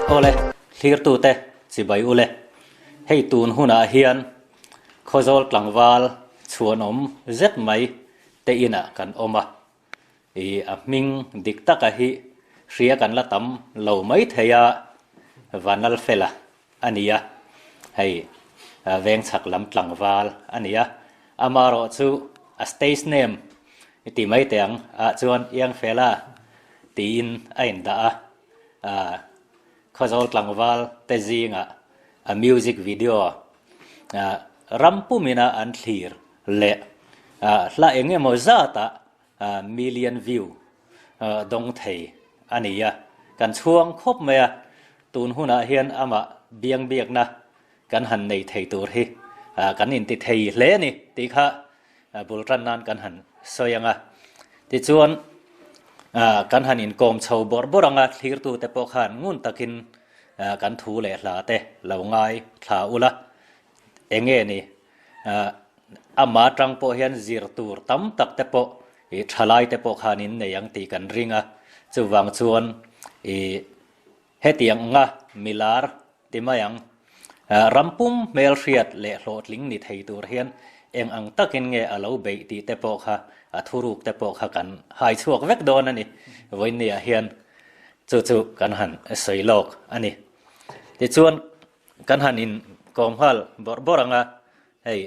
ole clear tu te si bai ule hei tun huna hian khozol tlangwal chuan zet mai te ina kan oma a ming dik taka hi hria kan la tam lo mai theya vanal fela ania hei veng chak lam tlangwal ania amaro chu a stage name ti mai teng a chuan yang fela tin ain da khozol tlangwal te zinga a music video rampumina an thlir le la enge mo zata million view dong thei ania kan chuang khop maya tun huna hian ama biang biak na kan han nei thei tur hi kan in ti thei hle ni ti kha bulran nan kan han soyanga ti chuan kan han in kom chho bor boranga thlir tu te po khan ngun takin kan thu le hla te lo ngai thla ula enge ni ama tang po hian zir tur tam tak te po i thalai te po khanin neyang ti kan ringa chuwang chuan hetiang nga milar timayang rampum mel riat le hlotling ni thei tur hian eng ang takin nge alo be ti te po kha athuruk te po kha kan hai chuak vek don ani voinia hian chu kan han soilok ani ti chuan kan han in komhal boranga hei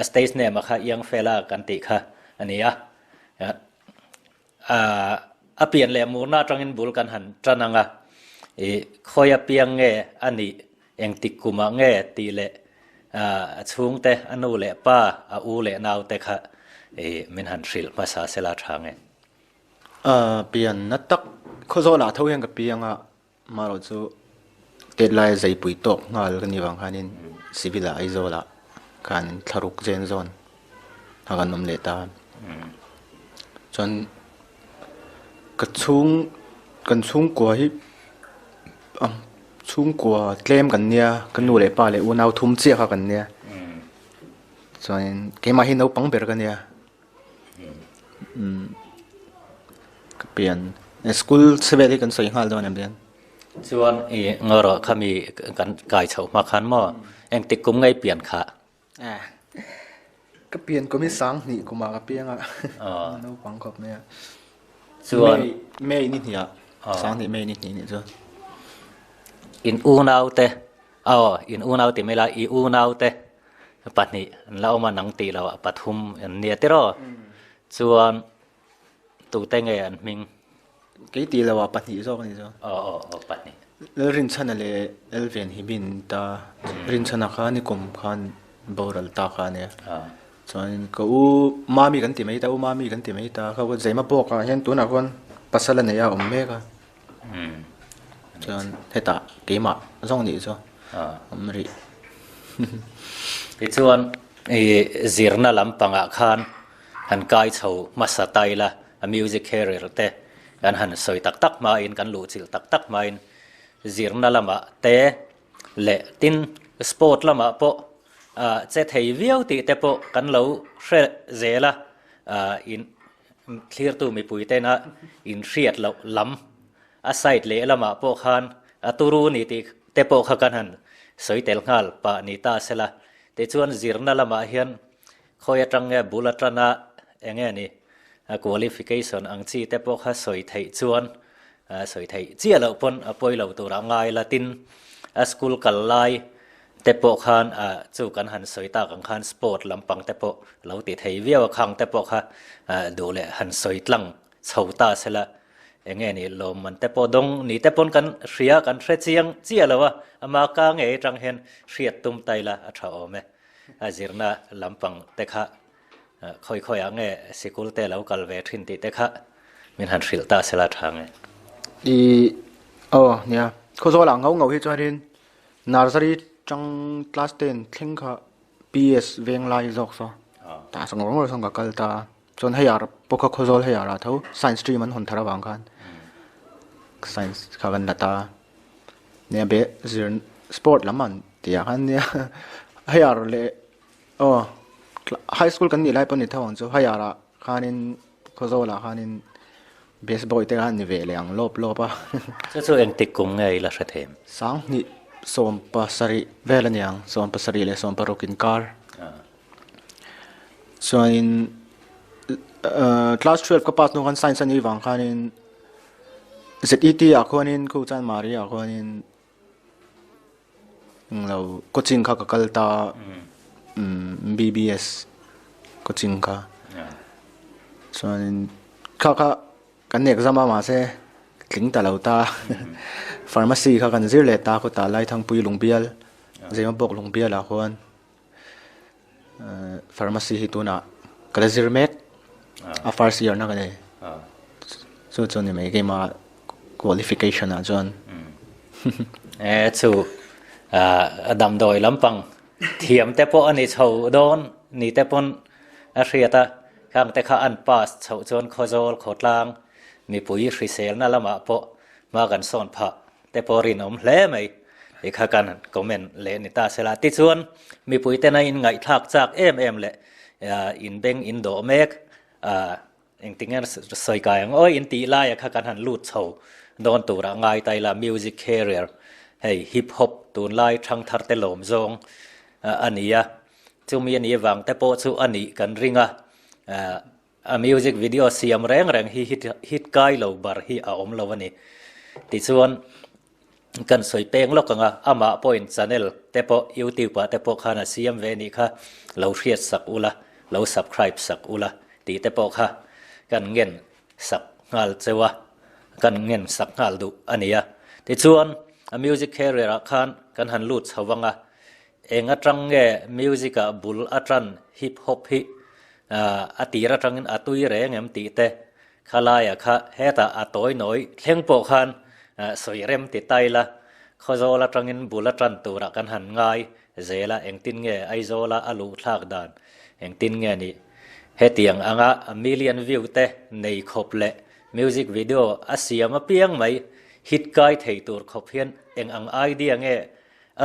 stage name kha yang fela kan ti kha ania a pian le murna tangin bul kan han trananga khoya piang nge ani eng tikuma nge ti le chung te anu le pa a u le naw te kha min han ril masa sela thange pian na tak khozola tho yang ka pianga maro chu deadline zai pui tok ngal kan ni wang hanin sibila aizola kan tharuk jen zon hagan nom le ta chon kan chung ko hi chung ko tlem kan nia kan nu le pa le u naw thum che kha kan nia chon ke ma hi no pang ber kan nia ka pian school sevel kan soi hal don am pian chuan ngoro khami kan kai chho ma khan mo eng tikum ngai pian kha ka pian ko mi sang ni ko ma ka pianga no pang khop ne chuan me ni nia sang ni me ni ni chu in u nau te in u nau ti mela i u nau te patni lao ma nang ti law pathum an nia te ro chuan tu te nge an ming ke ti lawa patni zo kan ni zo patni le rin chana le elven hibin ta rin chana kha ni kom khan boral ta kha ne chuan ko u mami kan ti mai ta u mami kan ti mai ta kha wa zaima po ka hen tu na kon pasala ne ya me ka chuan heta keima zong ni zo amri ti chuan zirna lampanga khan han kai chho masa taila a music career te kan han soi tak tak ma in kan lu chil tak tak ma in zirna lama te le tin sport lama po che thei viau ti te po kan lo hre zela in clear tu mi pui te na in riat lo lam a side le lama po khan aturu ni ti te po kha kan han soi tel ngal pa ni ta sela te chuan zirna lama hian khoya tang nge bulatrana enge ni qualification ang chi te po kha soi thei chuan soi thei chia lo pon apoi lo tu ra ngai latin a school kal lai te po khan chu kan han soi ta kan khan sport lampang te po lo ti thei viaw khang te po kha do le han soi tlang chhota sela enge ni lo man te po dong ni te pon kan hria kan hre chiang chia lo wa ama ka nge tang hen hriat tum taila a tha ome azirna lampang te kha khoi ange sikul te lo kal ve thin ti te kha min han hril ta sela thange nia khozo la ngau hi charin nursery chang class 10 thleng kha ps veng lai jok so ta sang ngor sang ka kal ta chon hayar pokha khozol hayar a tho science stream an hon thara wang khan science kha gan lata ne be zir sport laman tia khan ne hayar le high school kan ni lai pon ni thawang chu hayara khanin khozola khanin baseball te kan ni ve leang lop a จะเองติดกุงไงละเสถียร sang ni som pasari velan yang som pasari le som parokin kar so in class 12 ka pas no kan science ani wang khanin ZET akhonin ku chan mari akhonin lo coaching kha ka kalta BBS coaching kha so in kha kan exam ma se tling ta lo ta pharmacy kha kan zir le ta ko ta lai thang pui lungbial zema bok lungbial a khon pharmacy hi tuna kala zir mek a first year na ka ne so chon ni mai ke ma qualification a chon ชูดำโดยลำปังเทียมแต่พออันนี้ชาวโดนนี่แต่ปนอาเซียตาข้างแต่ข้าอันปาสชาวจนโคโจลโคตรลางมีปุ๋ยฟรีเซลนั่นละมาพอมากันซ่อนผ้าแต่พอรินอมเล่ไหมอีกข้ากันก็เหม็นเล่นิตาเสลาติชวนมีปุ๋ยแต่ในอินไงทักจากเอ็มเละอินเบงอินโดเมกเองติงเงินสอยกายโอ้ยอินตีไล่ข้ากันหันลูดชาวโดนตัวง่ายไตละมิวสิกแคเรียร์ให้ฮิปฮอปตูนไล่ทั้งทัดเตลมจงอันนี้จูมีอันนี้วังแต่โปจูอันนี้กันริงมิวสิกวิดีโอเสียงแรงฮิตไกลเราบาร์ฮีอาอมเราวันนี้ติดส่วนกันสวยเป้งลกกันอามาพอยน์ชาแนลแต่โปยูทูบแต่โปขณะเสียงเวนี้ค่ะเราเรียดสักอุละเราสับสไครป์สักอุละตีแต่โปค่ะกันเงินสักงาลเจวะกันเงินสักงาลดูอันนี้ติดส่วนมิวสิกแคเรียร์ขันกันหันลูดสวังเองอัตรังเงมิวสิกบุลอัตรันฮิปฮอปฮิอัติระตรังเงินอัตุยเรงเอ็มตีเตขลายค่ะเฮตาอัตอยหน่อยเลี้ยงโปขันสวยเร็มติดไตละขโจละตรังเงินบุลอัตรันตัวรักันหันง่ายเจละเองตินเงไอโจละอลูทากดานเองตินเงนี่เฮตียงอ่างมิลเลียนวิวเตในขบเละมิวสิกวิดีโออาเซียมาเปียงไหมฮิตไกด์ไทยตัวขบเพียนเองอังไอเดียงเง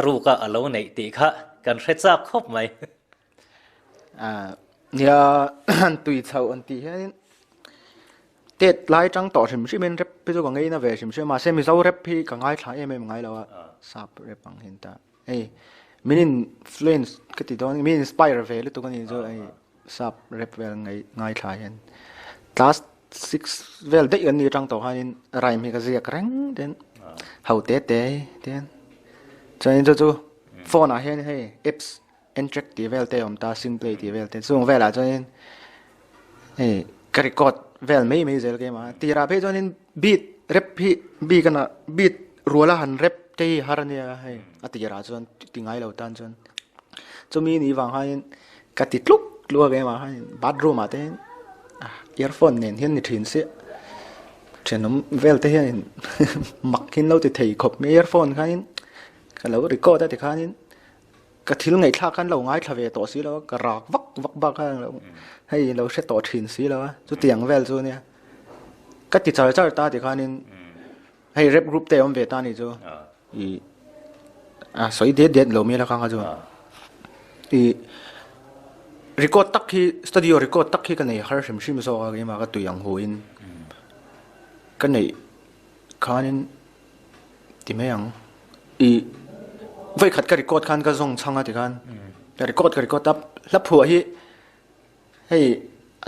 รู้ก็อารมณ์ในตีค่ะกันเร็ดซับครบไหมเนี่ยตุยเท่าอันที่เห็นเด็ดไล่จังต่อชิมชิมันเรปพี่ตัวกังไงนะเวชิมชิมาเซมิเซาเรปพี่กังไงถ่ายไม่ไงแล้วสับเรปบังเห็นตาเอ้มินินฟลูเอนซ์ก็ติดตอนมินินสไปร์เวลตัวกันนี่จะไอ้สับเรปเวลไงถ่ายเห็น last 6 เวลได้อันนี้จังต่อให้ไรมีก็เสียกแรงเด่นเขาเตะเด่นฉะนั้นจู่โฟนอะไรให้ apps entry ที่เวลเตะผมตา simple ที่เวลเตะส่งเวลาฉะนั้นกระดิกดเวลไม่เจอเลยมาตีราเพจฉะนั้นบีดเรปบีกันนะบีดรัวละหันเรปที่ฮาร์เนี่ยให้ตีราฉะนั้นติงไงเราตันฉะนั้นจะมีนี่ฟังให้กระติดลุกลัวกันมาให้บัดรูมาเต้earphone เนี่ยเห็นนี่ถึงเสียเช่นน้ำเวลเตเห็นมักเห็นเราจะถือขบมี earphone คันนี้กันเรารีคอร์ดได้คันนี้ก็ทิ้งไงท่ากันเราง่ายทวีต่อสิแล้วก็รากวักบักกันเราให้เราเช็ดต่อถึงสิแล้วจุดเตียงเวลจูเนี่ยก็ติดใจตาที่คันนี้ให้เรปกรุ๊ปเตะมันเวตานี่จูสวยเด็ดเรามีแล้วคันจูrecord ตักที่ studio record ตักที่กันในฮาร์ชิมชิมโซ่กันมาก็ตัวอย่างหูอินกันในคันนี้ที่ไม่ยังไว้ขัดกับ record คันก็ส่งช่างอะไรกันแต่ record กับ record ตับรับผัวที่ให้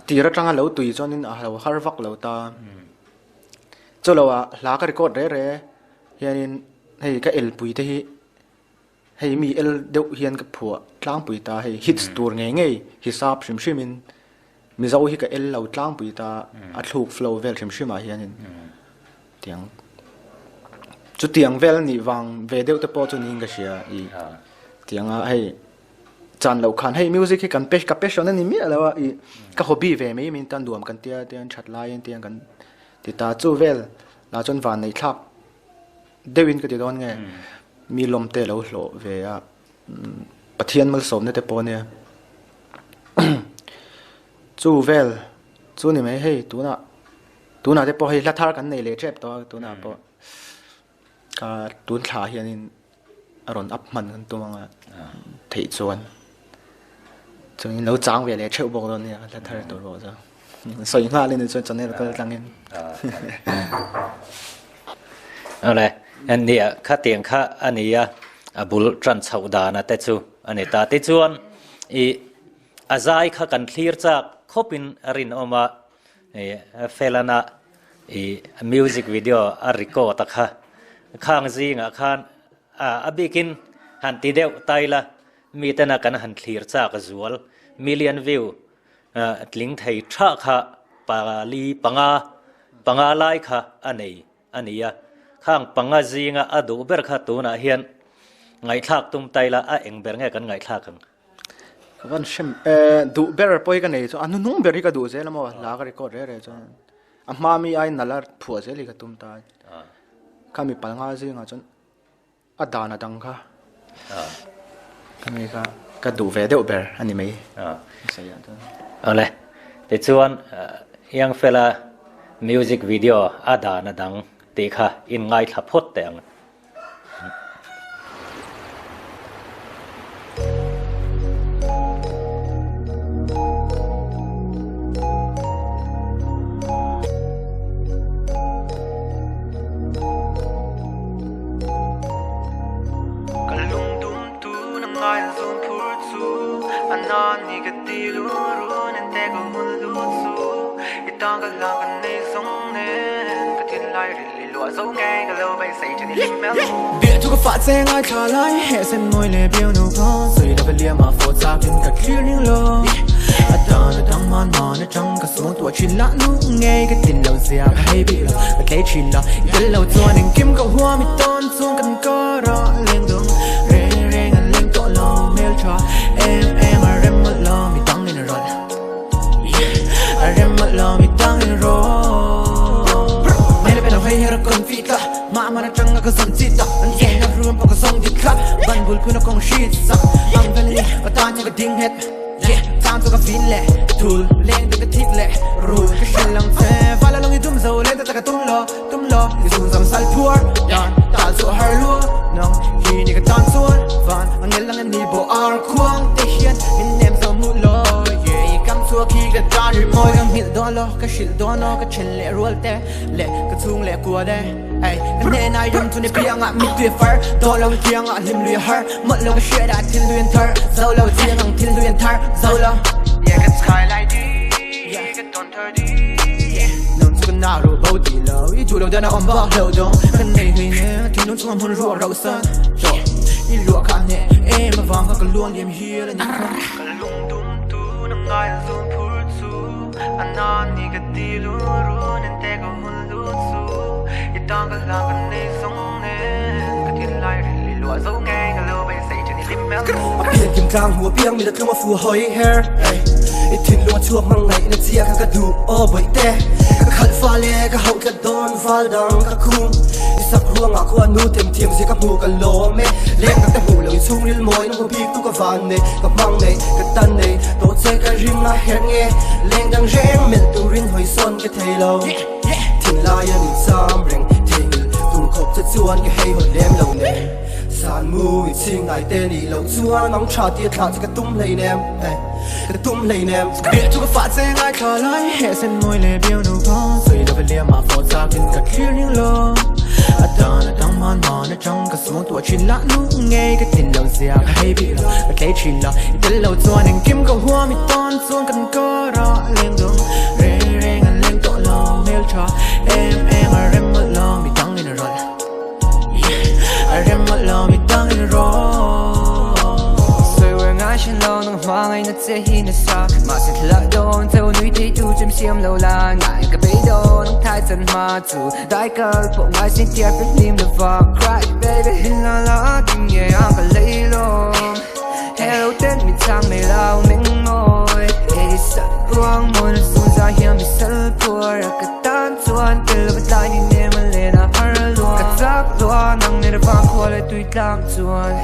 ตีระจังเราตุยจนนี่เราฮาร์ฟักเราตาเจ้าเราลาก record เร่ๆยันให้ก็เอลปุยที่ให้มีเอลเดียวเฮียนกับผัวกลางปุยตาให้ฮิตตัวไงฮิตซับชิมชิมินมีเจ้าฮิกับเอลเรากลางปุยตาอัดลูก flow เวลชิมชิมาเฮียนินเตียงจุดเตียงเวลนี่วางเวเดียวแต่พอจนยิงก็เสียเตียงให้จานเราคันให้มิวสิกให้กันเพชกับเพชนั่นนี่มีอะไรวะก็ฮอบบี้เวไม่มีตันดวมกันเตียงชัดไลน์เตียงกันติดตาจูเวลลาจนวันในทับเดวินก็ติดโดนไงมีลมเตะเราโหลเวียปะเทียนมันสมในแต่ปนเนี่ยจูเวลจูนี่ไม่ให้ตัวน่ะแต่พอให้ละทากันในเลเจ็บตัวน่ะพอก็ตัวขาเฮียนี่อารมณ์อัพมันกันตัวมั้งถี่ส่วนนี้เราจ้างเวลาเชื่อบอกตัวเนี่ยละทาตัวรู้จ้ะ soi nga lên cho channel kal tangin ale an nia kha tiang kha ania abul tran chauda na te chu ani ta te chuan I azai kha kan clear chak khopin arin oma felana music video a record ta kha khang zinga khan abikin han ti deu taila mi tana kan han clear chak zual million view tling thei tha kha pali panga lai kha ania khang panga zinga adu ber kha tu na hian ngai thak tum taila a engber nge kan ngai thak ang kan shem du ber poi kan nei so anu nung ber ka du je lamo la ka record re cho amma mi ai nalar phu je li ka tum ta kami palnga zinga chon adana dang kha kami ka du ve deu ber ani mai sai ya to ale te chuan yang fela music video adana dang te kha in ngai thla phot te ang Biết chú có phát sẽ ngay trả lại hệ xem ngồi lệ biểu nụ có rồi đã phải liếm mà phô xa kinh cả clear những lô ở đó nó đang man mà nó chẳng cả số tuổi chuyện lạ nụ nghe cái tin lâu dè hay bị là cái chuyện là cái lâu cho nên kim cậu hoa mi tôn xuống cần có rõ lên đường rê rê ngàn lên cọ lo mail cho em mà em mất lo mi tăng lên rồi em mất lo mi tăng lên rồi hay là con phi ta mà nó chẳng có dòng chi ta anh xem nó rùm vào cái dòng đi khắp ban buồn cứ nó còn shit sa ang về đi và ta chẳng có tiếng hết time cho cái phim lệ thul lên được cái thịt lệ rồi cái chuyện lòng xe và là lòng tum dầu lên ta cái tum lo thì dùng dòng sal pur dan ta dụ hai lúa nong khi này cái tan suốt van anh nghe lắng em đi bộ ar khoang tê hiền nên em dòng mũi lo cắm xua khi cái tràn rồi môi cắm hiện đó lo cái chuyện đó nó cái chuyện lệ ruột té lệ cái chung lệ của đây ai cái nên ai dùng cho nên piang ngã mít tuyệt phở đó lòng piang ngã lim luyện hở mất lòng cái chuyện đã thiên luyện thở dâu lâu thiên hàng thiên luyện thở dâu lâu yeah cái skyline đi cái tôn thở đi nông cho cái nào rồi bao tỷ lâu ý chủ đầu tiên là ông bảo đầu đó cái này người nè thì nông cho hồn ruột rau sơn rồi đi lúa cả nè em mà vàng cái luồng điểm hiền là những ngay zoom phút su anh nói ni cái ti lu ru nên te có hun lu su ít tao cái làm cái này sống nên cái thiên lai rì lúa dấu ngay cái lâu bay say trên đi lim mel biển kim cang hùa biang mi đã thương mà phù hồi hair ít thiên lúa chuộc mang ngày nên chia cái đủ ô bởi te cái khát pha lê cái hậu cái đòn pha đằng cái khung sắp ruộng ngã qua nu thêm thêm gì các mù cái lỗ mẹ lên các mù lời chung lên môi nó có biết tu cái vàn này cái băng này cái tan này tốt sẽ cái rim là hẹn nghe lên đang reng mệt tu rin hồi son cái thầy lâu thiên lai anh sam reng thiên tu khóc chất chuan cái hay hồi lem lâu này san mu ít xin ngài tên đi lâu chuan nóng trà tiệt thả cái tum lầy nem cái tum lầy nem biết tu cái phát sẽ ngài trả lại hệ sen môi lệ biểu nụ có rồi đâu phải liếm mà phô xa kinh cả clear những lô ở đó nó đang man mà nó chẳng có số tuổi chuyện lạ nụ nghe cái tin lâu dè hay bị là cái chuyện là cái lâu cho nên kim cậu hoa mi tôn xuống cần có rõ lên đường rê rê ngàn lên cọ lo mail cho em mà em mất lo mi tăng lên rồi em mất lo mi tăng lên rồi soi về ngã trên lo nông hoa ngày nó sẽ hi nó sa mà sẽ lại đón theo núi tí tu chim xiêm lâu la ngại cái bấy đô nông thái chân mà chủ đại cơ bộ ngài xin chia với niềm được vào cry baby la la tình nhẹ ang cái lấy lo hello tên mình sang này lao mình môi hey sợ quang môi nó xuống ra hiểm bị sợ bùa cái tan chuan từ lúc tay nhìn em lên à har luôn cái giấc luôn nắng này vang qua lại tùy lang chuan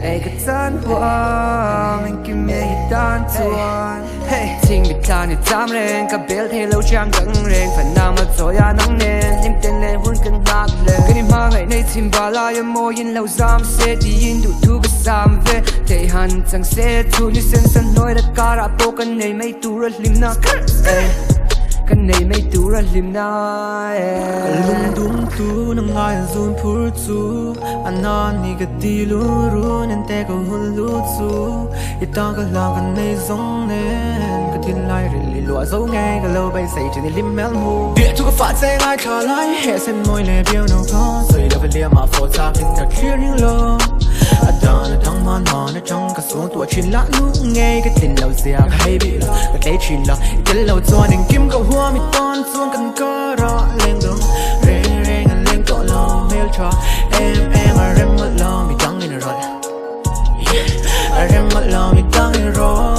hey cái tan quang mình kim mê tan chuan hey chính bị tan thì dám lên cái bel thay lâu trang đắng rèn phần nào mà rồi à nắng nền nhưng tên lên hun cân bạc lên cái niềm hoa ngày nay chìm vào lại em môi in lâu dám sẽ đi in đủ thu cái sam về thể hàn chẳng sẽ thu như sen sân nói đất cả ra bộ cái này mấy tu rất lim nát kan nei mai tu ra lim na lung dum tu na ngai zun phur chu anan ni ga ti lu ru nen te ko hun lu chu ita ga la kan nei zong nen ka tin lai ri li lo zo ngai ga lo bai sai tin lim mel mu bia tu ga fa sai ngai tha lai he sen moi le biao no ko sai da lia ma fo ta tin ta clearing lo adana thang man man chang ka so tu chin la nu ngai ka tin lo sia ka hai bi la ka tlei chin la tel lo chuan ning kim ka hua mi ton chuan kan ka ra leng dong re re ngan leng ko lo mel cha em a rem ma lo mi tang in rol a rem ma lo mi tang in rol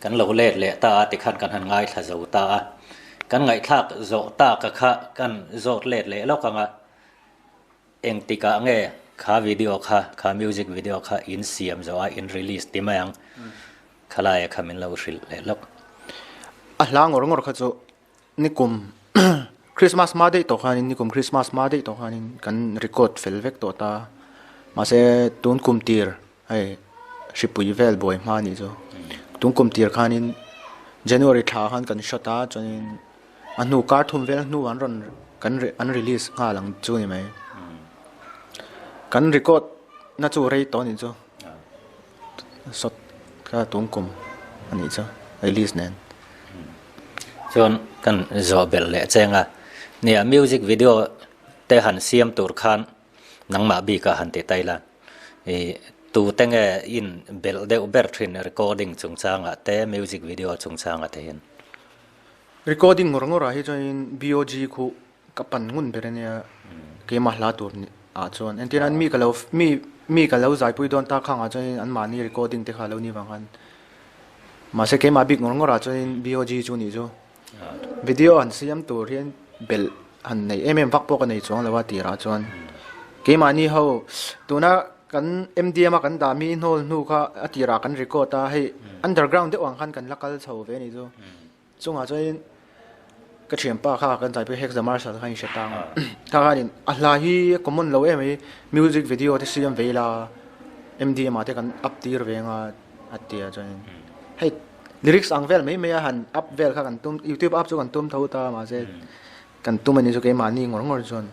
กันเราเล่เละตาติขันกันหันง่ายถ้าโจตากันง่ายทักโจตากะคะกันโจเล่เละแล้วกันเองติกะเงี้ยขาวิดีโอขามิวสิกวิดีโอขาอินเสียมโจอินรีลิสติมายังขลายขามินเราสิเละแล้วลางงอร์ขจุนิคุมคริสต์มาสมาได้ตัวขานินนิคุมคริสต์มาสมาได้ตัวขานินกันรีคอร์ดฟิลเวกตัวตามาเสตุนคุมตีร์ให้ชิปุยเวลบอยมานี่จ้ะตุงกุมตีร์ขานิน January ท่าขันกันช็อตตาจนอันนูการ์ทุ่มเวลนูอันรอนกันอันรีลิสงาหลังจูนี่ไหมกันรีคอร์ดน่าจะเรย์ตอนนี้จ้ะสดก็ตุงกุมอันนี้จ้ะรีลิสเนี่ยจนกันโจเบลเละเจงเนี่ยมิวสิกวิดีโอแต่หันเสียมตัวขันนังมาบีก็หันเตไตละตูเต็งอินเบลเดอเบอร์ทรินเรคคอร์ดิ้งจงจางแต่มิวสิกวิดีโอจงจางเทียนเรคคอร์ดิ้งงงๆให้จน BOG คู่กับปันงุนเป็นเนี่ยเกมมาลาตัวนี่จนอันที่นั้นมีกับเราใจปุยโดนตาข้างจนอันมานี่เรคคอร์ดิ้งเตะขาเรานี่บางกันมาเสกเกมมาบิ๊กงงๆจน BOG จูนี่จ้ะวิดีโออันเสียมตัวเรียนเบลอันในฟักพวกกันในจวงแล้วว่าตีราจนเกมมานี่เขาตัวน่ะกันMDM กันดามีโน่นูค่ะอติรากันรีคอร์ดให้ underground เดี๋ยววางกันลักกันเฉาเวนี่จ้ะจงอาจจะก็เชื่อมป้าค่ะกันใจไปเฮกซ์มาร์ชให้เช็ดตังถ้ากันอะไรที่คอมมอนเรามิวสิกวิดีโอที่เสียมเวลา MDM มาที่กันอัพตีร์เวงอัดตีจ้ะให้ลิริกส์อังเวลไม่หันอัพเวลค่ะกันตุ้ม YouTube อัพจุกันตุ้มเท่าตามาเสร็จกันตุ้มมันนี่จุกันมานี่งงๆจน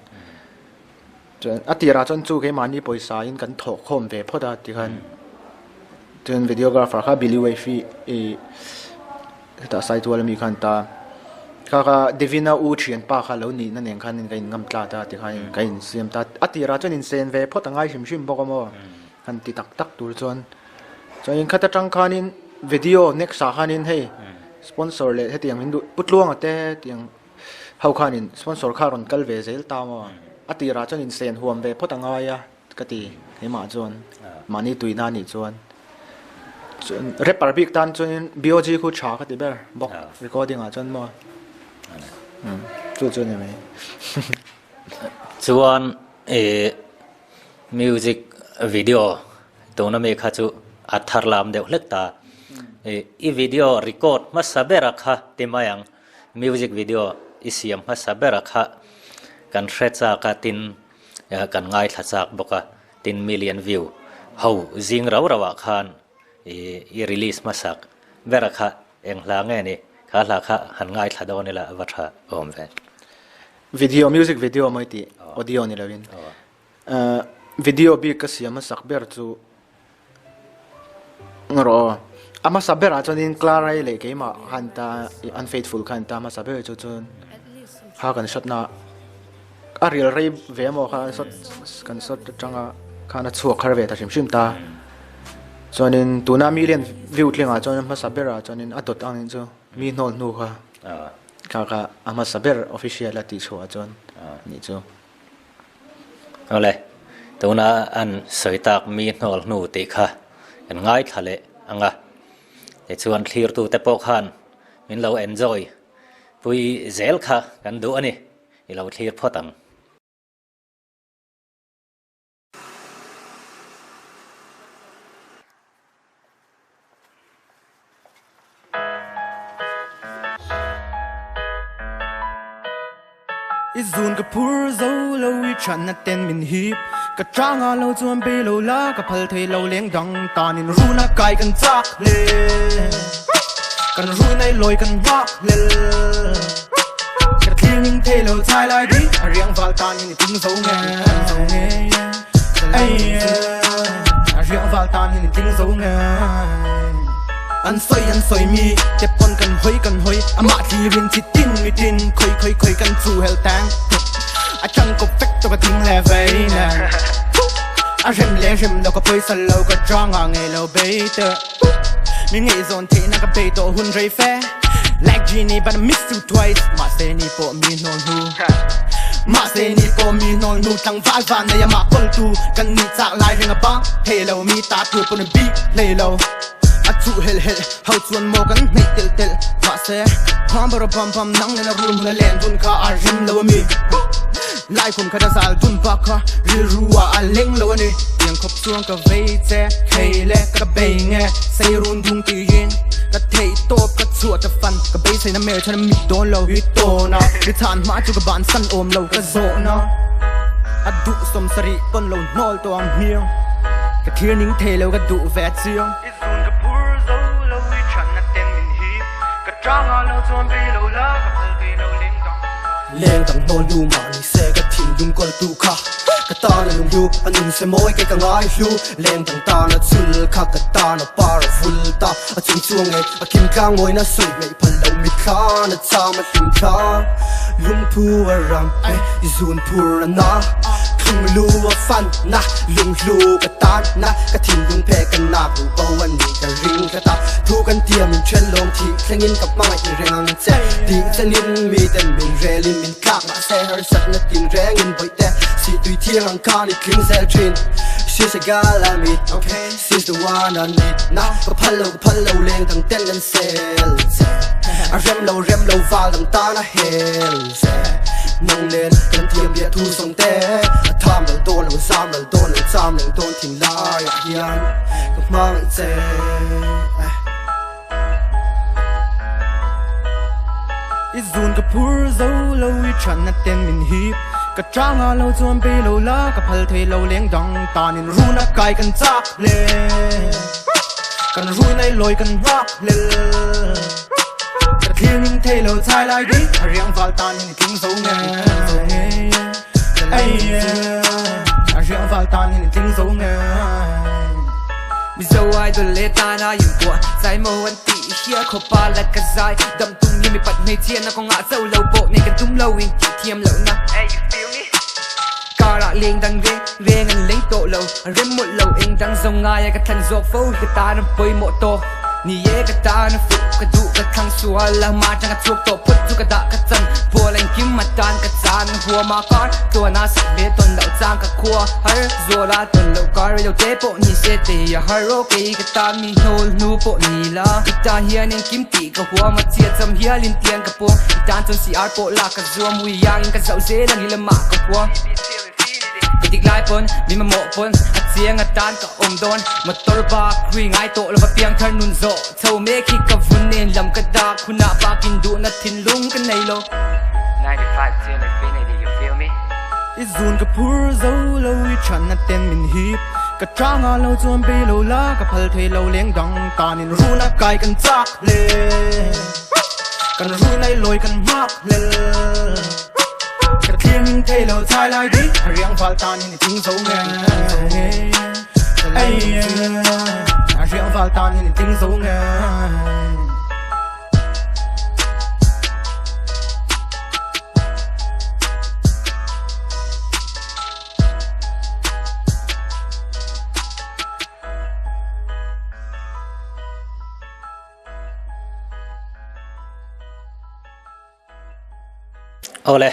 อติราจนจูเกมานี่ปอยสายกันถกคมเวพอดาที่กันจนวิดีโอกราฟค่ะบิลลี่เวฟี่แต่ไซต์ตัวเรามีกันตาค่ะเดวินาอูเชียนป้าค่ะแล้วนี่นั่นเองค่ะนี่กันงำตาตาที่กันกันเสียมตาอติราจนอินเซนเวพอตั้งไงชิมบอกว่ากันติตักตัวจนยังคัดจังค่ะนี่วิดีโอเน็กซ์ค่ะนี่ให้สปอนเซอร์เลยให้เตียงมินดูปุตลวงแต่เตียงเฮาค่ะนี่สปอนเซอร์ค่ะรอนกัลเวเซลตามอติราจนอินเซนห่วงเวพอตั้งไงกติให้มาจนมานี่ตุยนานี่จนเรปปาร์บิกตันจน BOG คู่ฉากติเบอร์บอกรีคอร์ดิ้งจนมั้งจนยังไงจวนมิวสิกวิดีโอตัวนั้นมีค่าจุอัตราลามเดียวเล็กตาอีวิดีโอรีคอร์ดมาสับเบรักฮะที่มาอย่างมิวสิกวิดีโออีเสียมมาสับเบรักฮะกันเทรดจากตินกันง่ายทัดจากบอกตินมิลเลียนวิวเฮาจิงเราวะคันอีรีลิสมาสักเบรักฮะเองลางไงนี่ข้าลาค่ะหันง่ายทัดเอานี่แหละวัชระอมเววิดีโอมิวสิกวิดีโอไม่ตีออดิโอนี่แหละวินวิดีโอบีก็เสียมาสักเบรจูงรออามาสับเบรจนอินคลาร์ไรเลยเกมาฮันตาอันเฟทฟูลคันตามาสับเบรจนหากันช็อตน่ะอารีเรย์เวมอค่ะช็อตกันช็อตจังอ่ะข้านัดสวกคาร์เวทชิมตาจนอินตัวน้ามิเลียนวิวเทียงอ่ะจนมาสับเบรจนอินอัดตัดอันนี้จ้ะมีโนนูค่ะค่ะอามาสับเบรออฟฟิเชียลติชัวจนนี่จ้ะเอาเลยตัวน่ะอันสวยตากมีโนนูติค่ะกันง่ายทะเลอังอ่ะแต่ชวนคลีร์ตัวแต่ปกหันมินเราเอนจอยปุยเซลค่ะกันดูอันนี้เราคลีร์พอตัง Izun ka pur zo lo I chan na ten min hip ka tranga lo chuan be lo la ka phal thei lo leng dang tanin runa kai kan chak le kan ru nai loi kan wak le ka thing thei lo chai lai di riang val tan ni ting zo nge ai riang val tan ni ting zo nge an soi mi te pon kan hoi ama thi rin chi tin mi tin khoi kan chu hel tang a chang ko fek to ka ting le vei na a rem lo ka poi sal lo ka trang ang e lo be te mi ngai zon te na ka be to hun rei fe like genie but I miss you twice ma se ni po mi non hu ma se ni po mi non nu tang val van na ya ma kol tu kan ni chak lai ring a ba he lo mi ta tu pon bi le lo a chu hel how chuan mo kan nei tel ma se pam nang na room na len dun ka a rim lo mi lai kum ka da sal dun ba ka ri ruwa a leng lo ni yang khop chuang ka vei che khele ka be nge sei run dung ti yin ka thei top ka chu ta fan ka be sei na mer chan mi don lo hi to na ri than ma chu ka ban san om lo ka zo na a du som sari pon lo nol to am hiang ka thir ning the lo ka du ve chiang leng dang non lu ma ni se ka thin lung kol tu kha ka ta na lung yu anun se moi ke ka ngai hlu leng dang ta na chul kha ka ta na powerful ta a chung chuang e a kim kang moi na sui mei phal lo mit kha na cha ma tim kha lung pu a ram ai izun pur na thung lu a fan na lung lu ka ta na ka thin lung pe ka na bu ba wan ni ka ring ka ta thu kan tiam min chen long thi thlengin kap ma i reng che ti chanin mi ten min relin min kak ma se her sat na tin reng in boi te si tui thiang ang khan I clean cell train she's a girl I meet okay she's the one I need now ka phal lo leng tang ten dan sel a rem lo val dang ta na hell nong len kan tiam bia thu song te a tham lo don lo sam lo don tin la ya hian ka mang che izun ka pur zo lo I chan na ten min hip ka tranga lo chuan be lo la ka phal thei lo leng dang tanin runa kai kan chak le kan ru nai loi kan wak le ka thing thei lo chai lai di riang val tan ni ting zo nge ai riang val tan ni ting zo nge mi zo ai do le ta na yu kwa sai mo wan ti hia kho pa la ka zai dam tung ni mi pat nei chien na ko nga zo lo bo nei kan tum lo in ti thiam lo na hey you feel me kara leng dang ve ngan leng to lo rem mo lo eng dang zong nga ya ka than zok fo ka ta na poi mo to ni ye ka ta na fu ka du ka thang sual la ma chang ka chuk to put tu ka da ka chan po lang kim ma tan ka chan hua ma kar to na sak be ton lo chang ka khua har zo la ton lo kar lo te po ni se te ya har ro ke ka ta mi hol nu po ni la ka ta hian eng kim ti ka hua ma chia cham hia lin tian ka po tan chon si ar po la ka zuam wi yang ka zau se lang ile ma ka po dik lai pon mi ma mo pon a chiang a tan ka om don motor ba khui ngai to lo ba piang thar nun zo chho me khi ka vun nen lam ka da khuna ba kin du na thin lung ka nei lo 95 till infinity you feel me izun ka pur zo lo I chan na ten min hip ka tranga lo chuan be lo la ka phal thei lo leng dang tanin runa kai kan chak le kan ru nai loi kan mak le ka thing thei lo chai lai di riang val tan ni ting zo nge ai riang val tan ni ting zo nge ole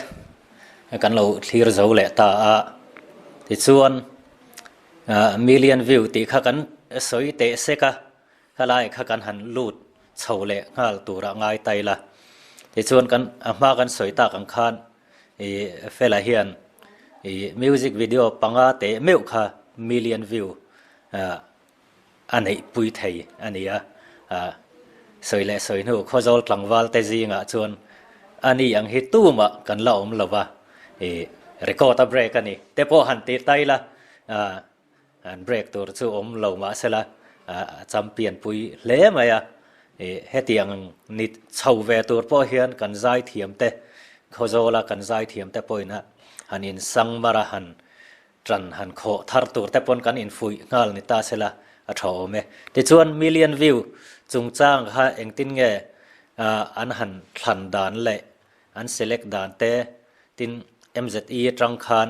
kan lo thlir zo le ta a ti chuan million view ti kha kan soi te se ka khalai kha kan han lut chho le ngal tura ngai tai la ti chuan kan ma kan soi ta kan khan e fela hian e music video panga te meu kha million view anei pui thei ania soi le soi nu khozol tlangwal te zinga chuan ani ang hi tu ma kan la om lova record a break ani te po han ti tai la an break tur chu om lo ma sela champion pui le ma ya hetiang nit chau ve tur po hian kan zai thiam te khozola kan zai thiam te poina han in sang mara han tran han kho thar tur te pon kan in fui ngal ni ta sela a tho me ti chuan million view chung chang ha engtin nge an han thlan dan le an select dan te tin MZE trang khan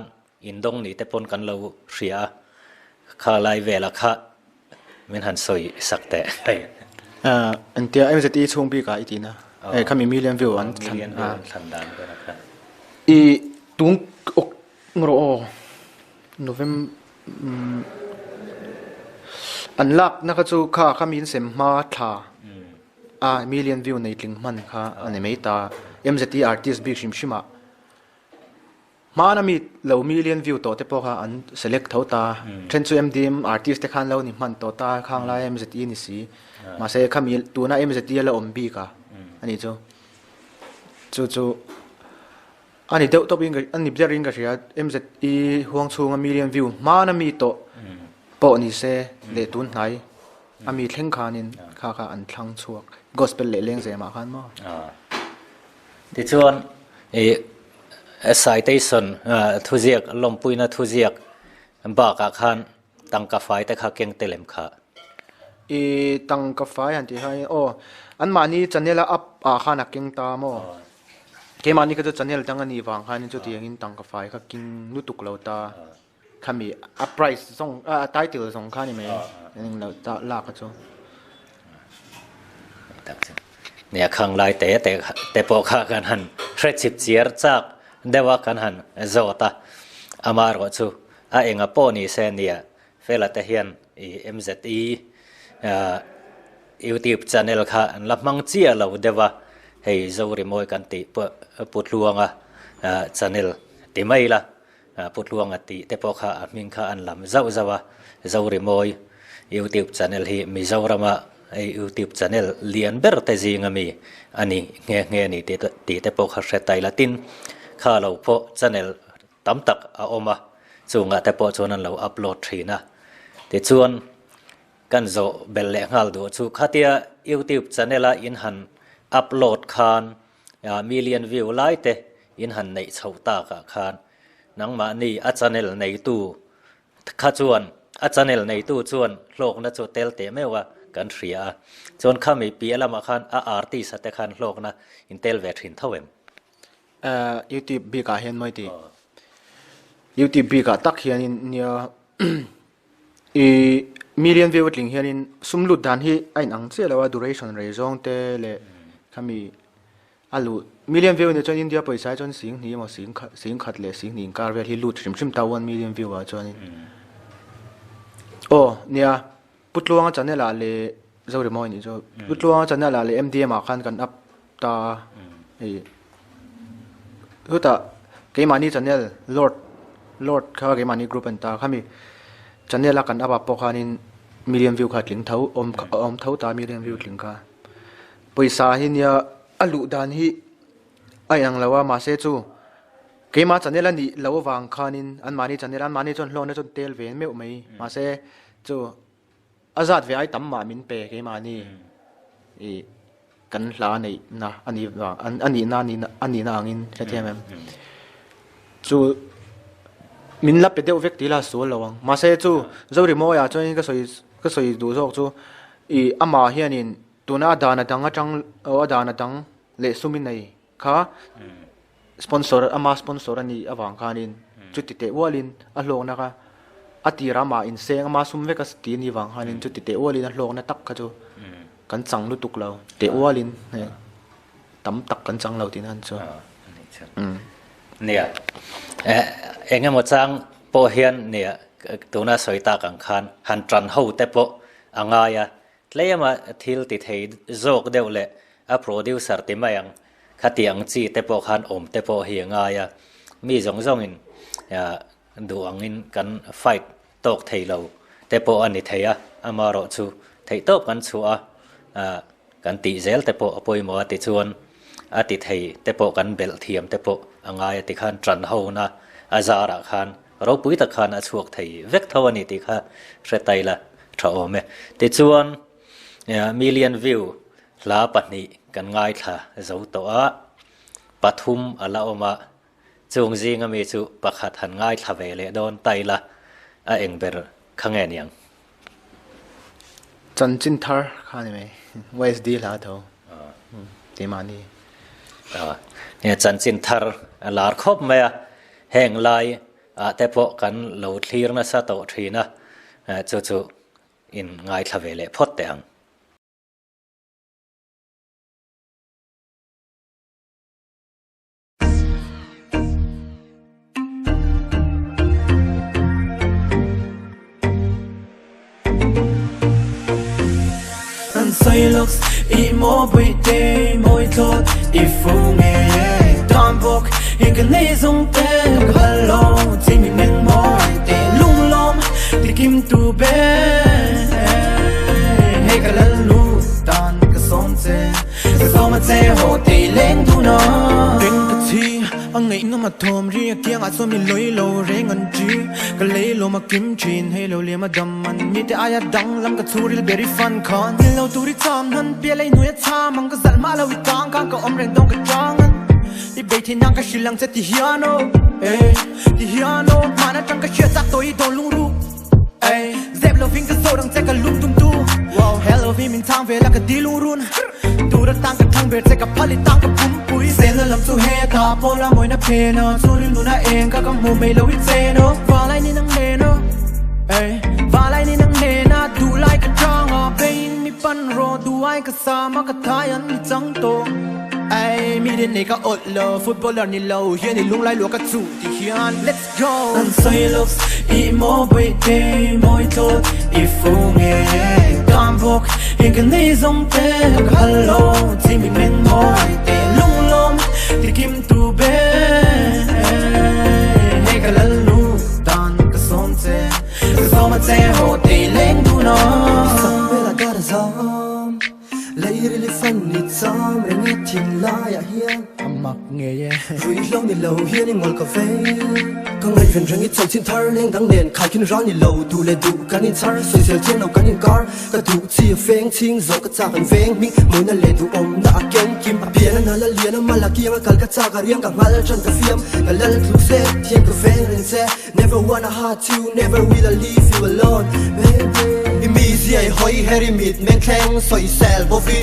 indong ni te pon kan lo ria kha lai vela kha min han soi sakte anh tia em sẽ đi chung bi cả ít na kami million view an million thlan dan ko na kha i tung ok ngro November an lak na ka chu kha khamin sem ma tha million view nei tling man kha ane mei ta MZT artist big shima mana mi lo million view to te po kha an select tho ta tren chu MDM artist te khan lo ni man to ta khang la MZT ni si ma se khami tu na MZT la om bi ka ani chu ani deuh to bing ani blering ka ria MZE huang chunga million view mana mi to po ni se le tun nai ami thleng khanin kha an thlang chuak gospel le leng ze ma khan mo ti chuan citation thuziak lompuina thuziak ba ka khan tangka fai te kha keng telem kha tang ka fai an ti hai an mani channel up khana keng ta mo ke mani ka channel tang ani wang khan chu ti angin tang ka fai kha king lutuk lo ta khami a price song title song khani me ning lo ta la ka chuเนี่ยข้างไล่แต่พอข้ากันหันเทรดสิบเสียร์จากเดว่ากันหันโจตาอามารก็ชูเองปอนี่เซนเนี่ยเฟลเตเฮียนMZE YouTube channel ข้าลับมังเจียเราเดว่าให้โจริมอยกันติปุดลวงchannel ติไม่ละปุดลวงติแต่พอข้ามิงข้าอันลำเจ้าว่าโจริมอย YouTube channel ที่มีโจรามาYouTube channel lian ber te zingami ani nge ni ti te po kha tai latin kha lo pho channel tam tak a oma chunga te po chonan lo upload thina te chuan kan zo bel le ngal do chu khatia YouTube channel a in han upload khan million view lai te in han nei chhota ka khan nangma ni a channel nei tu kha chuan a channel nei tu chuan hlok na chu tel te mewaกันเสียจนข้ามีปีละมาคันอาร์ติสต์คันโลกนะอินเทลเวทรินเท่าเอ็มYouTube บีกาเห็นไหมที YouTube บีกาตักเห็นเนี่ยmillion view ลิงเห็นสมรุดดันที่ไอ้หนังเสียแล้วว่า duration เรซองเตเลยข้ามีmillion viewเนี่ยจนอินเดียไปใช้จนสิ่งนี้มาสิ่งขัดเลยสิ่งนี้การเวลที่ลุดชิมตาวัน million view จนเนี่ยพุทธลวงจันเนี่ยละเลยเจ้าเรื่องมอยนี่จ้ะพุทธลวงจันเนี่ยละเลย MDM มาคันกันอัพตาคือแต่เกมานี่จันเนี่ยลอดเขาเกมานี่กรุ๊ปเป็นตาเขามีจันเนี่ยละกันอัพปกานินmillion view ขาดลิงเท้าอมเท้าตาmillion view ลิงค่ะไปสาหินเนี่ยอลุดานฮีไอ้ยังเราว่ามาเสจูเกมาจันเนี่ยละนี่เราวางขานินอันมานี่จันเนี่ยอันมานี่จนลงเนี่ยจนเตลเวนไม่ไหมมาเสจูอาจารย์เวไอตั้มมามินเปย์มานี่กันลาในนะอันนี้ว่าอันนี้นานี่อันนี้นางินใช่ไหมจูมินรับไปเดียวเวกตีลาสูงระวังมาเสจูเจ้าริโมยาจนก็สวยดูโซกจูอามาเฮียนินตัวน่าดานาดังจังดานาดังเลสุมินในค่ะสปอนเซอร์อามาสปอนเซอร์นี่อวังคานินจุดติเตวัวลินอโลนะคะอติรามาอินเซงมาซุมเวกัสตีนี่วังฮันินจุดติเตอวลินโลกนัตักขจูกันจังลุตุกเราเตอวลินเนี่ยตั้มตักกันจังเราที่นั่นจ้ะเนี่ยเองหมดจังโปเฮียนเนี่ยตัวน่าสวยตากังคันหันจันหูแต่โปอ่างายเลยมาทิลติดให้โจกเดียวเลยโปรดิวเซอร์ติมายังขัดยังจีแต่โปคันอมแต่โปเฮียงายมีจงอินดูอังอินกันไฟตกไทยเราแต่พออันนี้ไทยอามารอชูไทยตบกันชัวกันตีเซลแต่พอปอยมัวติชวนติไทยแต่พอกันเบลเทียมแต่พอ angai ti khan tran ho na azara khan ro pui ta khan a chuak thei vek thawani ti kha hretai la tha ome ti chuan million view la pahni kan ngai tha zo to a pathum ala oma chung zinga mi chu pakhat han ngai tha ve le don taila a engber khangen yang Chan Chin Thar khani mai YSD la tho ti maniเนี่ยจันจินทาร์ลาร์คบมาแห่งลายแต่พอกันเหลาทีร์นะซาโตทีนะจู่ๆอินง่ายทเวเลพอดแต่ง Say looks i mo bui te moi thot i fu nghe tam bok in cái này giống te hello chỉ mình men moi te lung lom ti kim tu be hey cái lần lu tan cái song te ho te lên tu na ring the tea anh nghĩ nó mà thòm ria kia ngã xuống mình lối lô rẽ ngân chi cái lấy lô mà kiếm chín hay lô liềm mà đầm mình như thế ai đắng lắm cái chú real very fun con như lâu tu đi chăm hắn bia lấy nuôi cha mang cái giật má lâu tăng càng có âm rèn đông cái trang đi bay thiên năng cái xì lăng chết thì hiano thì hiano mà nó trong cái chuyện chắc tôi đồ lung ru dẹp lâu vinh cái sâu đang chạy cái lung tung tu hello vì mình thang về là cái đi lung run tu đã tăng cái thang về chạy cái pali tăng cái bum bui sen là làm tu he ta po la môi na pe no tu rin lu na en ka kam mu mei lo it se no va lai ni nang ne no va lai ni nang ne na du lai cái trang a pain mi pan ro du ai cái sa ma cái thai an mi chang to mi đến này cái ốt lờ footballer ni lâu hiện ni lung lai lúa cái chủ thì hiền let's go anh say looks i mo bay te moi thot i fu nghe tam bok in cái này giống te hello chỉ mình men moi te lung lom thì kim tu be hey cái lần lu tan cái son te ho te lên tu nó sang về là cả dòng lấy really fun nít sam em nghe thiên la ya hiền mặc nghề vui lâu ni lâu hiền ni ngồi cà phê có ngày phiền răng ít trong xin thar lên đắng đèn khai kinh rau ni lâu tu lên tu can in thar soi soi thiên lâu can in car cái tu chia phèn chinh gió cái cha can phèn mi muốn là lên tu đã kén kim biển là liền mà là kia cái cha cái riêng cái mal chân cái phim cái là tu xe thiên cái phèn lên xe never wanna hurt you never will I leave you alone baby mi gì hoi heri mit men keng soi sel bo fi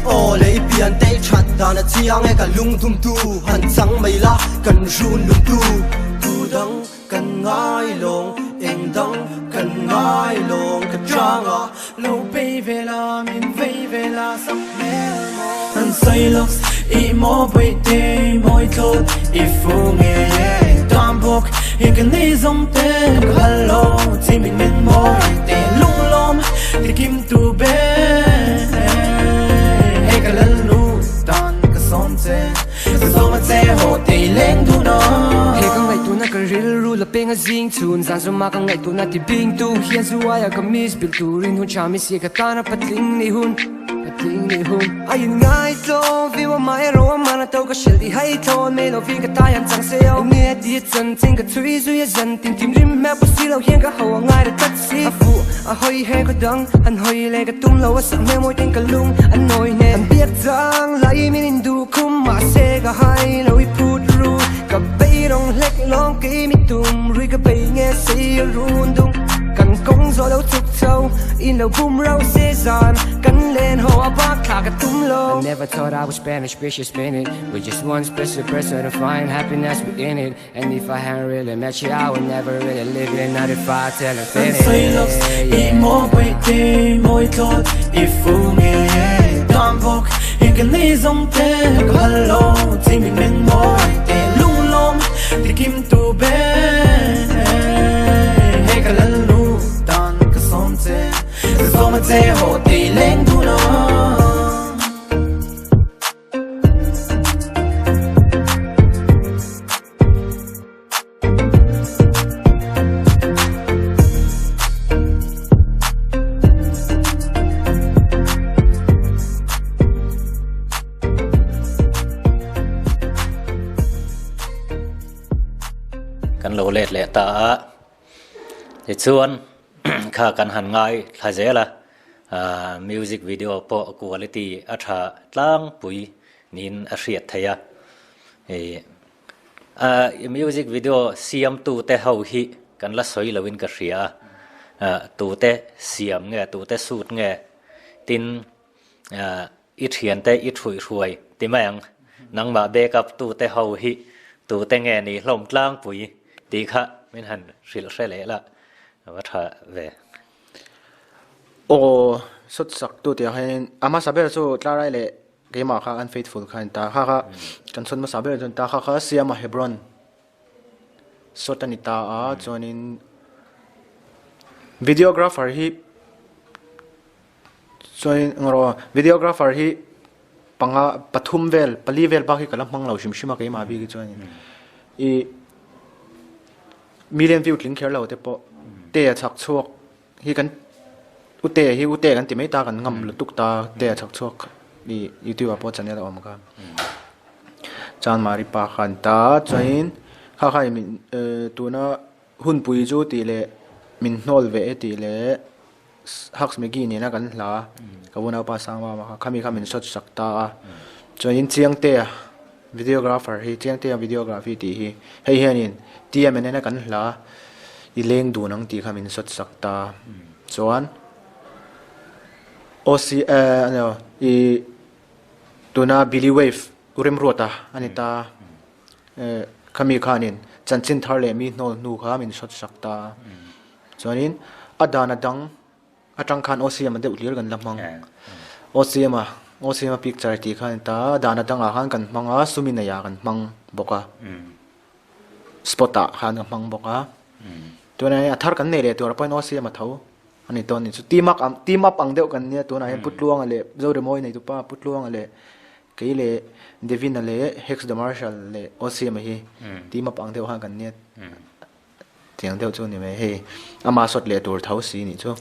o lấy biển tây chặt đàn chiang nghe cả lung tung tu hẳn trắng mây lá cần run lung tu đắng cần ngái lồng em đắng cần ngái lồng cái trang à lâu bay về là mình vây về là sắp mê anh say looks i mo bay te moi thot i fu nghe tam bok in cái này giống te hello chỉ mình men moi te lung lom thì kim tu be hey cái lần lu tan cái son te ho te lên tu nó hey cái ngày tu na cái real ru là penga zing chun zan so ma cái ngày tu na ti bing tu hian zu aya ka mis bil tu rin hun cha mi si ka ta na patling ni hun ai ngai to vi wa mai ro ma na to ka shel di hai thon me lo vi ka ta yan chang se yo nghe di chen ching ka chui zu ya zan ting tim rim me pu si lo hian ka hawa ngai da tat si a fu a hoi he ka dang an hoi le ka tum lo sa me moi ting ka lung an noi ne an biak chang lai min in du kum ma se ka hai lo i put ru ka bei rong lek long ki mi tum ri ka bei nghe se run dung kan kong zo lo chuk chau in lo bum rau se zan kan len ho a bak tha ka tum lo I never thought I was Spanish precious minute with just one special person to find happiness within it and if I hadn't really met you I would never really live it not if I tell it finish say looks i mo bay te moi thot i fu nghe tam bok in cái này giống te hello chỉ mình men moi te lung lom thì kim tu be hey cái lần lu tan cái son te ho te lên tu nó กันโลเลตเลตาไอ้ส่วน ข้ากันหันง่ายท่าเจละมิวสิกวิดีโอพอคุณภาพอัฐตั้งปุยนินอาเสียดเทียมิวสิกวิดีโอเสียมตูเตะเฮาฮิกันละสวยละวินกระเสียตูเตะเสียมเงะตูเตะสูดเงะตินอิเทียนเตะอิถุยรวยติแมงนังมาเบกับตูเตะเฮาฮิตูเตะเงะนี่ลมกลางปุยตีค่ะไม่หันสิลเสเลละว่าถ้าเวโอ้สุดสักตัวเดียวให้อามาซาเบลสู้กล้าไรเลยเกมาค่ะอันเฟทฟูลค่ะตาค่ะกันส่วนมาซาเบลจนตาค่ะเสียมาเฮบรอนสุดตันิตาจนนินวิดีโอกราฟเฟอร์ฮีจนงรอวิดีโอกราฟเฟอร์ฮีปังปฐุมเวลปลีเวลบางทีก็ลำพังเราชิมๆมาเกมาบีกิจวนอีมิลเลนวิวลิงเคอร์เราแต่พอเตะชักชวกฮีกันอุเตะกันติไม่ตากันงำลุตุกตาเตะชักชวกนี่ยูทูบพอจันเนี่ยเราออกมากันจานมาริปาขันตาจนข้ามินตัวน่ะหุ่นปุยจูตีเล่มินโนลเวตีเล่ฮักส์เมกี้นี่นะกันล่ะกับวันเอาภาษาว่ามาข้ามินช็อตสักตาจนเจียงเตะวิดีโอกราฟเฟอร์ฮีเจียงเตะวิดีโอกราฟีตีฮีให้เฮียนินตีมันเนี่ยนะกันล่ะอีเล้งดูนังตีข้ามินช็อตสักตาส่วนโอซีเนี่ยอีตัวน่ะบิลลี่เวฟอุริมรัวตาอันนี้ตาข้ามีข้านินจันจินทาร์เลมีโนนูข้ามินช็อตสักตาส่วนนี้อดานาดังอาจังคันโอซีมันเดือดเลี้ยกันลำมังโอซีมาพิกจาร์ตีข้านินตาดานาดังอาหารกันมังอาสุมินายากันมังบกะสปอตาข้ากันมังบกะตัวนี้อัธร์กันเนี่ยเลยตัวเราไปโอซีมาเท่าอันนี้ตัวนี้สุดทีมักอังเดียวกันเนี่ยตัวไหนพุทธลวงอะไรเจ้าเดมอยในตัวป้าพุทธลวงอะไรกี่เล่เดวินอะไรเฮกซ์เดมาร์ชัลเลยโอซีมาฮีทีมักอังเดียวห่างกันเนี่ยเสียงเดียวจู่นี่ไหมเฮ้อามาสดเลยตัวเท้าสีนี่จู่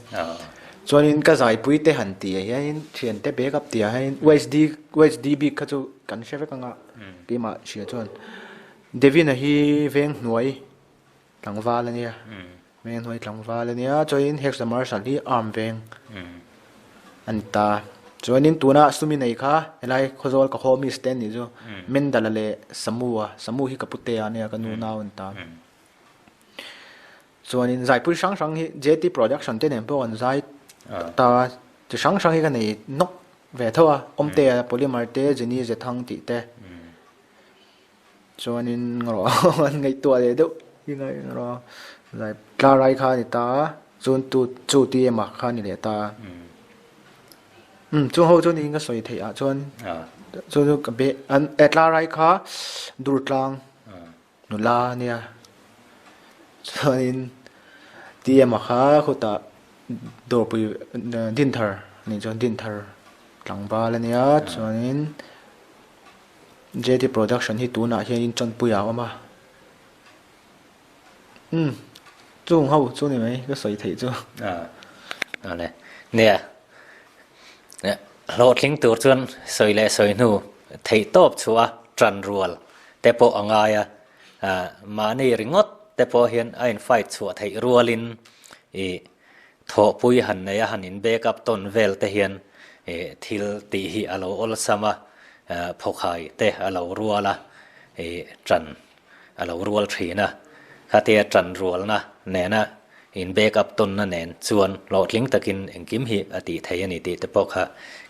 ส่วนนี้ก็ใจปุ้ยเตะหันตีเฮ้ยเทียนเตะเบกับตีเฮ้ยเวสดีบีก็จู่กันเชฟกันอ่ะกี่มาเชียร์จู่เดวินฮีเวงหน่วยหลังฟ้าเลยเนี่ยเมนหวยหลังฟ้าเลยเนี่ยจอยน์เฮกซ์มาร์สันที่อาร์มเวงอันตาจอยน์ตัวน่ะสุมินัยค่ะอะไรเขาจะก็โฮมิสเตนนี่จ้ะเมนดัลเลสมูฮิกับพุทเตียเนี่ยกันนู่นน่าอันตาจอยน์ใจพูดช่างฮิเจตี้โปรดักชั่นเต้นพวกอันใจตาจะช่างฮิกันนี่นกเวทัวอมเตะโพลิมาร์เตะเจนี่จะทั้งติเตะจอยน์งรออันไงตัวเดียวยังไงงรอไรกลาไรข้านี่ตาจนจูตีเอ็มข้านี่เลยตาจนเขาจนนี้ก็สวยเทียจนกับเบอันกลาไรข้าดูดลังนุลาเนี่ยจนตีเอ็มข้าเขาตาโดดไปดินเทอร์นี่จนดินเทอร์หลังบ้านแล้วเนี่ยจนเจที่โปรดักชั่นที่ตัวน่ะเห็นจนปุยเอามาจู่เขาจู่นี่ไหมก็สวยถี่จู่นั่นแหละเนี่ยโหลดลิงตัวจนสวยเลยสวยนู่ถี่ตบชัวจันรัวแต่พออ่างไงมานี่ริงดแต่พอเห็นไอ้ไฟชัวถี่รัวลินทอปุยหันในหันอินเบกับต้นเวลแต่เห็นทิลตีฮีอาโลอลสมาพอขายแต่อาโลรัวละจันอาโลรัวถีนะข้าเตียจันรัวนะแน่นะอินเบกับต้นนั่นเองส่วนโหลดลิงตะกินเองกิมฮีอดีเทียนิติแต่พอข้า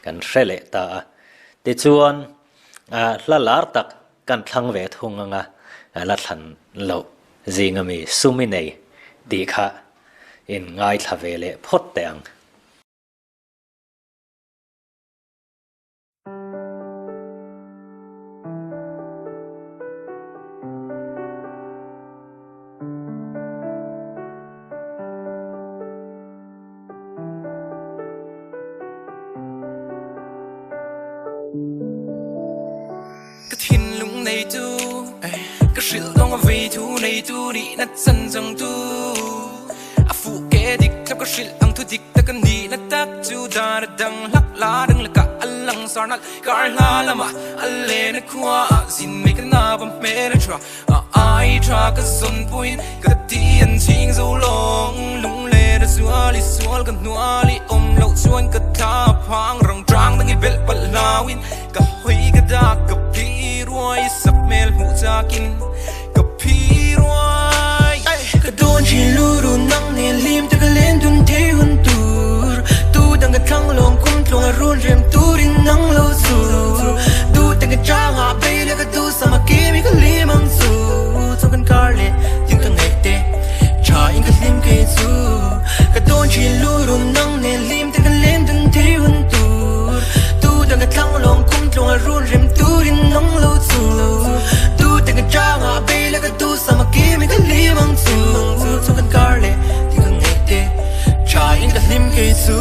กันเสลตาแต่ส่วนละลาตักกันทั้งเวทงงะละทันเหลาจิงมีสุมินัยดีข้าอินง่ายทเวเลพดแตงก็ชิลลงไปทูในทูนี่นัดสันจังทูอาฟูเกดิกแล้วก็ชิลอังทุดิกแต่กันดีนัดตักจูดาระดังลักลาดังละกะอัลลังสารนัดการลาละมาอัลเลนขวาสินไม่กันนาบัมเมนทรา ai tra cái sân puin cái tiền chính dấu long lung lệ đã xóa li xóa cái nua li lâu chuan cái tháp hang rong trang đang bel bal lawin cái huy cái da cái pi ruồi sắp mel mu cha kin cái pi ruồi cái đồn chỉ luru nang ne lim ta cái lên đun thế hun tur tu đang cái thang long kum tlong run rem turin nang lâu su tu đang cái trang à bay là cái tu sama kimi cái lim ang su trong cái car le tiếng cái ngày tê cha in cái lim cái su cái đồn chỉ luru nang ne lim ta cái lên đun thế hun tur tu đang cái thang long kum tlong run rem turin nang lâu su tu đang cái trang à bay là cái tu sama kimi cái lim ang su trong cái car le tiếng cái ngày tê cha in cái lim cái su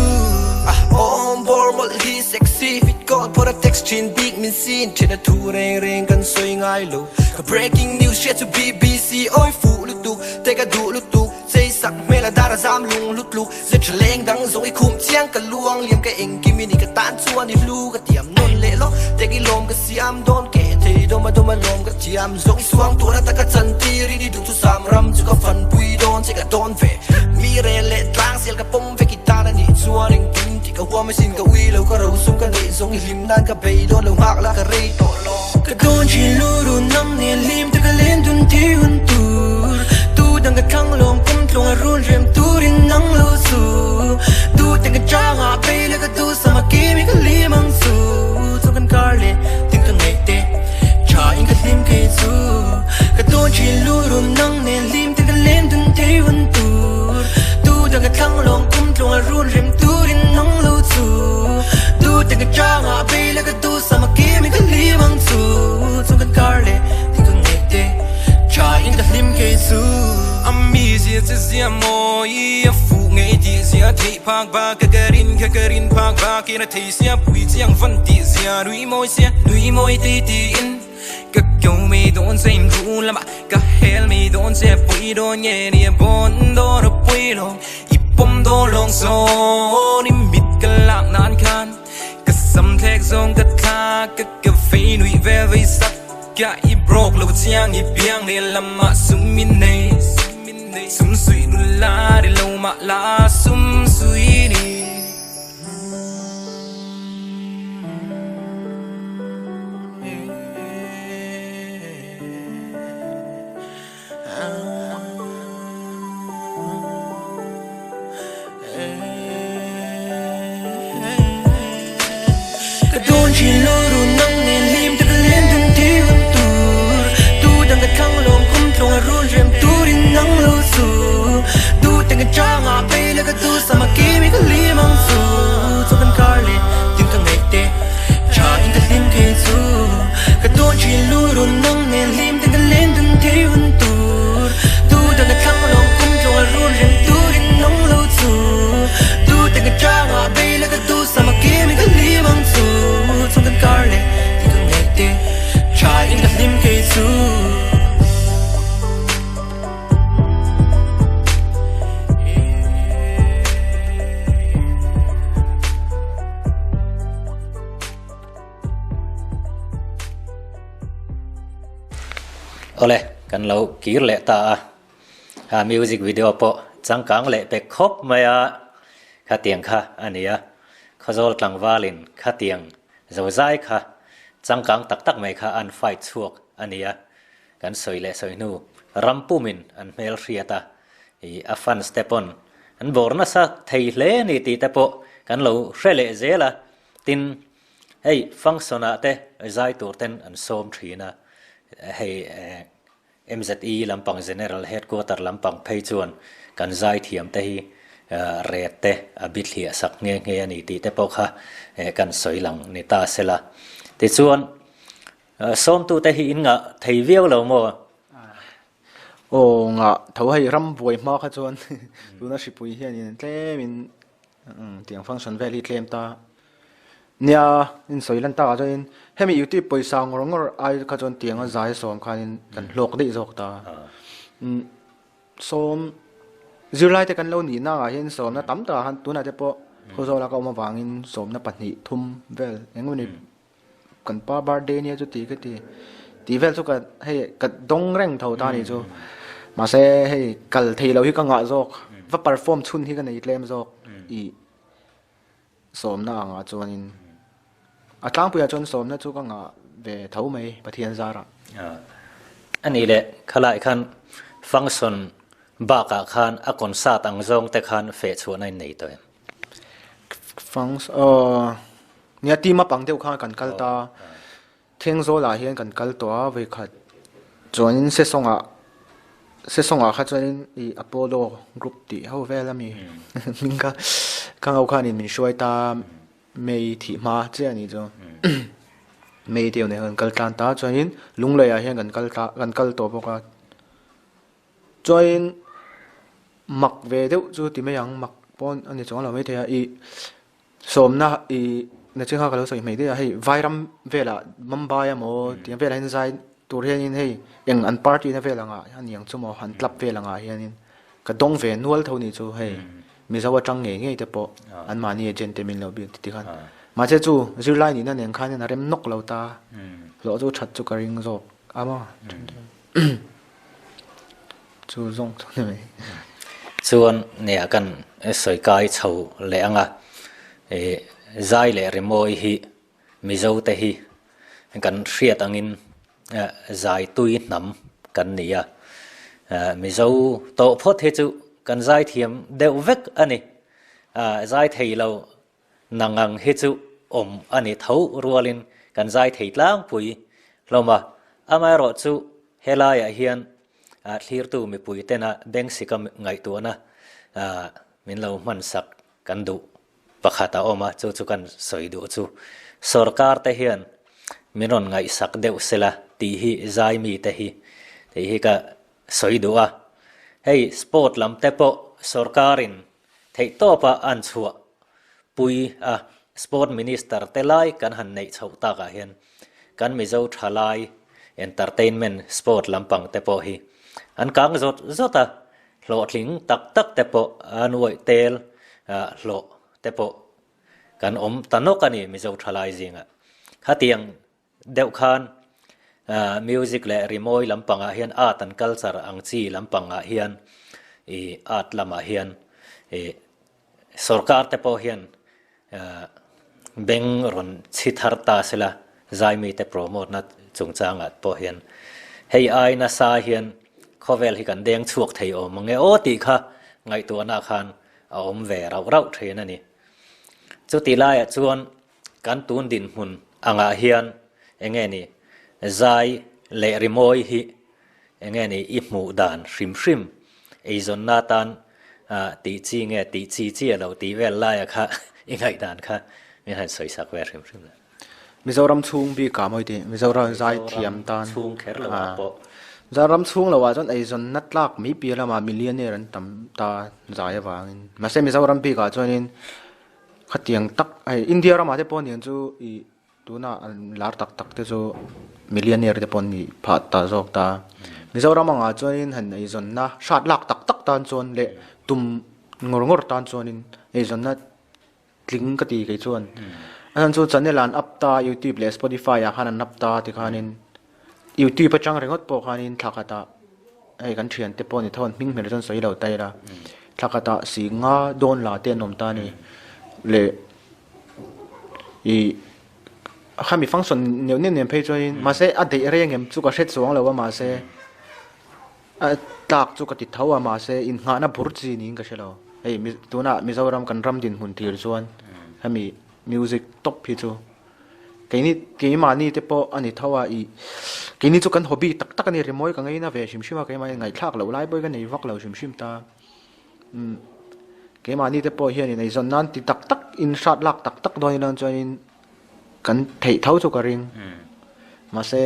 on board một đi sexy fit god put a text chin big min scene trên là thu reng rengกันสวยง่ายลูก breaking news share to BBC oi phụ lúc tu tay cả đủ lúc tu dây sắc mê là đa là giam lung lúc lúc giật trở lên đắng giống cái khung chiang cả luang liềm cái eng kim mini cái tán chuan đi lu cái tiệm nôn lệ lo tay cái lom cái xiam đón kẻ thì đâu mà lom cái tiệm giống cái xuang tua là ta cái chân ti ri đi đủ tu sam ram chú cái phần bùi đón chạy cả đón về mi rè lệ tang xiel cái pom về guitar này chuan eng kim thì cái hoa mới xin cái uy lâu cái râu sung cái nệ giống cái lim nan cái bay đón lâu hạc là cái rây tổ lo cái đón chỉ luru nang ne lim ta cái lên đun thế hun tur tu đang cái thang long kum tlong run rem turin nang lâu su tu đang cái trang à bay là cái tu sama kimi cái lim ang su trong cái car le tiếng cái ngày tê cha in cái lim cái su cái đón chỉ luru nang ne lim ta cái lên đun thế hun tur tu đang cái thang long kum tlong run rem turin nang lâu su tu đang cái trang à bay là cái tu sama kimi cái lim ang su trong cái car le tiếng cái ngày tê cha in cái lim cái su ami zia zia moi phụ nghe ti zia thi phak ba cái rin phak ba kia na thei sia pui chiang văn ti zia nui moi ti in cái câu mi don sen ru lama cái hel mi don se pui don ye ni bon do no pui long ipom do long so ni mit cái lak nan khan cái sam thek zong cái tha cái phê nui ve sắc cái i brok lo chiang i piang le lama sum min nei sum sui nu la de lo ma la sum sui ni cái đồn chỉ luru nang ne lim ta cái lên đun thế hun tur tu đang cái thang long kum tlong run rem turin nang lâu su tu đang cái trang à bay là cái tu sama kimi cái lim ang su trong cái car le tiếng cái ngày tê cha in cái lim cái su cái đồn chỉ luru nang ne lim ta cái lên đun thế hun tur tu đang cái thang long kum tlong run rem turin nang lâu su tu đang cái trang à bay là cái tu sama kimi cái lim ang su trong cái car le tiếng cái ngày tê cha in cái lim cái su ole kan lo kir le ta ha music video po changkang le pe khop maya kha tiang kha ania khazol tlangwalin kha tiang zozai kha changkang tak tak mai kha an fight chuak ania kan soi le soi nu rampumin an mel riata i afan stepon an borna sa thei hle ni ti te po kan lo rele zela tin hey functiona te zai tur ten an som thina hey MZE lampang general headquarter lampang phei chuan kan zai thiam te hi ret te abit hlia sak nge nge ni ti te pok ha kan soilang ni ta sela ti chuan som tu te hi in nga thei viau lo mo ô ngạ thấu hay ram bùi mà khá chuan tu na shipui hian in tle min tiang function value claim ta nia in soilan ta cho in hemi youtube poisa ngor ai kha chon tiang a zai som khan in kan hlok dei jok ta som zirlai te kan lo ni na a hin som na tam ta han tu na te po kho zo la ka ma wangin som na pahnih thum vel engoni kan pa birthday nia chu ti ka ti tí vel chu ka hei ka dong reng tho ta ni chu ma se hei kal thei lo hi ka nga jok va perform chun hi ka nei tlem jok i som na anga chuan in a tlang puya chon som na chu ka nga ve tho mai pathian zara อันนี้แหละขลายคันฟังส่วนบากะคันอากอนซาตังจงแต่คันเฟชวนในนี้ตัว ฟังเนี่ยทีมาปังเดียวข้ากันกัลตาเที่ยงโซลาเฮียนกันกัลตัวเวคัดจวนเสสงะข้าจวนอีอพอลโลกรุ๊ปตีเขาเวลามีมิงก็ข้างเอาข้านี่มีช่วยตาไม่ที่มาเจ้านี่จ้ะไม่เดียวเนี่ยกันกัลตาตาจวนลุงเลยเฮียนกันกัลตากันกัลตัวพวกก็จวนมักเวเดียวจู่ที่ไม่ยังมักปอนอันนี้จงเราไม่เทียอีสมนะอีในเชิงข้าก็รู้สึกไม่ได้ให้ไวรัมเวลามันบายมั้งที่เวลาเห็นใจตัวเรียนให้ยังอันปาร์ตี้ในเวลาไงอันยังชั่วโมงหันกลับเวลาไงเห็นก็ต้องเวนวลเท่านี้จู่ให้มีสวัสดิ์จังเงี้ยแต่พออันมานี่เจนเตมินเราบินที่ขันมาเจ้าจู่จู่ไล่นี่นั่นเองขันนี่นะเริ่มนกเราตาเราจู่ชัดจู่กระริงจบอ้าวจู่จงตรงนี้ส่วนเนี่ยกันสวยกายเฉาแหลงอ่ะใจแหลริมอยฮีมิเจ้าเตฮีกันเสียตังอินใจตุยน้ำกันนี่อ่ะมิเจ้าโตพอดเฮจูกันใจเทียมเดวเวกอันนี้ใจเทียเรานังเฮจูอันนี้เท้ารัวลินกันใจเทียล้างปุยเรามาอามาโรจูเฮลายเฮียนที่ตัวมีปุยเตนะแบงสิกไงตัวนะมินเรามันสักกันดูปะขาตาออกมาจู่กันสวยดูจู่สรการเทียนมินรอนไงสักเดวเสละตีฮีใจมีเตฮีก็สวยดูอ่ะเฮ้ยสปอร์ตลำเตปสรการินเทโตปะอันชัวปุยสปอร์ตมินิสเตอร์เตไลกันหันในชาวตากาเฮียนกันมิเจ้าทลายเอนเตอร์เทนเมนต์สปอร์ตลำปังเตปฮีอันกลางจดโหลดลิงตักเตปอันไว้เตลโหลเตปกันตันนกกันนี่มิจะทลายจริงอ่ะข้าเตียงเดวคานมิวสิกและริมอยลำปังอาเฮียนอาร์ตันคัลเจอร์อังซีลำปังอาเฮียนอาร์ตลำอาเฮียนสรการเตปเฮียนเบงรอนชิดฮาร์ตาเสละใจมีเตโปรโมทนัดจงจางอัดปเฮียนเฮียไอนาซาเฮียนข้อเวลที่กันแดงชวกไทยอมังเงโอติค่ะไงตัวนาคารเอาเวเราเทนั่นนี่จุดที่ไล่จวนการตูนดินหุ่นอ่างเฮียนเองนี่ใจเละริมอยฮีเองนี่อิมูดานริมไอจนนาตันตีจีเงตีจีเราตีเวลไล่ค่ะเองไงดานค่ะไม่ให้สวยสักเวริมเลยมิโซรัมชุ่งบีกามอยดีมิโซรัมใจเทียมตันชุ่งแค่ละว่าปจะรำช่วงเราว่าจนไอ้จนนัดลักมีปีละมามิลเลียนเนี่ยรันตำตาใจว่างมาเซมิจะรำปีกาจนนี่ขัดยังตักไอ้อินเดียเรามาที่ปนยังจูอีตัวน่ะลาร์ตักที่จูมิลเลียนเนี่ยที่ปนนี่พัดตาจอกตามิจะรำมาจนนี่เห็นไอ้จนน่ะชาติลักตักตานจนเละตุ่มงอตานจนนี่ไอ้จนน่ะลิงกตีไก่จนอันนั้นจูจันเนี่ยลานอัพตา YouTube และ Spotify อยากให้นันอัพตาที่ขานินอยู่ที่ประจังเรื่องปกติทักษะไอ้กันเชียนเตปนี่ทอนมิ่งเหมือนจนสวยเหล่าไตละทักษะสิงห์โดนลาเตียนนมตานี่เลยข้ามีฟังส่วนเนียวเพย์จอยมาเสอดีตเรื่องเงี้ยจุกเช็ดสวงเลยว่ามาเสตักจุกติดเท้าว่ามาเสอินงานบุรุษนี่ก็ใช่แล้วไอ้ตัวน่ะมีสาวรำกันรำดินหุ่นทีร์ส่วนข้ามีมิวสิกท็อปพี่จูkini mani te po ani thawa i kini chu kan hobby tak ani remoi ka ngai na ve shim ka mai ngai thlak lo lai boi ka nei vak lo shim ta ke mani te po hian nei zon nan ti tak in shot lak tak doi nan join kan thei thau chu ka ring ma se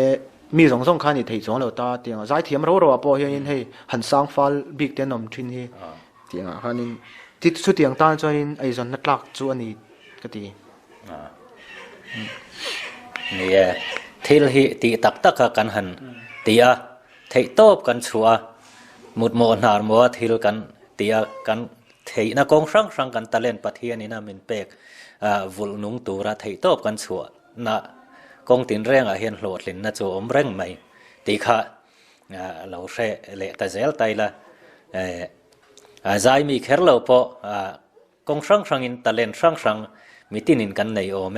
mi song khan ni thei chong lo ta tiang zai thiam ro po hian hei han sang fal big ten nom thin hi tiang hanin ti chu tiang tan join ai zon na tlak chu ani ka tiนี่ทิลหิตีตักกันหันตีอะเทตบกันชัวมุดโมนหารมัวทิลกันตีอะกันเทนักกองช่างกันตะเล่นปะเทียนี่นะมินเป็กวุลนุงตูระเทตบกันชัวนะกองตินแรงเฮียนโหลดลินนะโจมแรงไหม ตีค่ะเราเช่เละแต่เซลไตละใจมีแค่เราพอกงช่างช่างอินตะเลนช่างช่างมีตินินกันในโอเม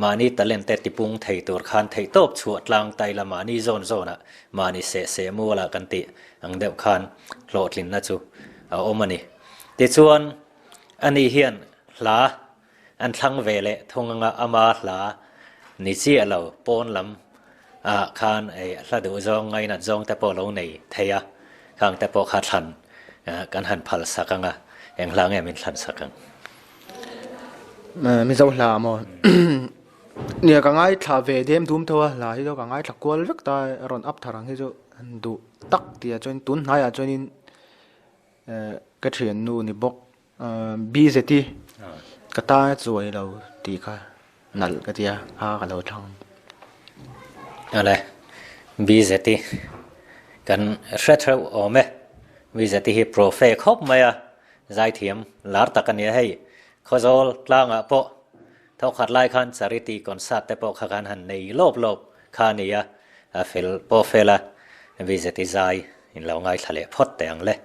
มานี่ตะเลนแต่ติปุงไทยตัวคานไทยตบชวดลางไตละมานี่โซนอะมานี่เสมัวละกันติอังเดียวคานโหลดลินนะจูโอมานี่ติชวนอันนี้เฮียนลาอันทั้งเวเลทงงอามาลานิเสียเราปนลำคานละดูจองไงนั่นจองแต่พอเราในเทียข้างแต่พอขาดทันกันหันพัลสักกังเองหลังมินทันสักกังมีเจ้าหลามเนี่ยกังไอ้ทาเวเดมดุมทัวหลายที่เรากังไอ้ทักกวลเล็กตายรอนอัพทารังที่จะดูตักเดียจนตุนหายจนนินกระเทียนนูนี่บอกบีเซตีก็ตายสวยเราตีค่ะนั่นก็เดียหากันเราทั้งอะไรบีเซตีกันเชื่อถือโอเมบีเซตีฮีโปรเฟคบมาใจเทียมลาร์ตกันเนี่ยให้เขาจะกลางอ่ะพอเท่าขัดไล่ขันสาริตีก่อนสัตว์แต่พอขันหันในลบขานี่เฟลพอเฟล่ะบีเซตีใจเราไงทะเลพอดแต่งเลย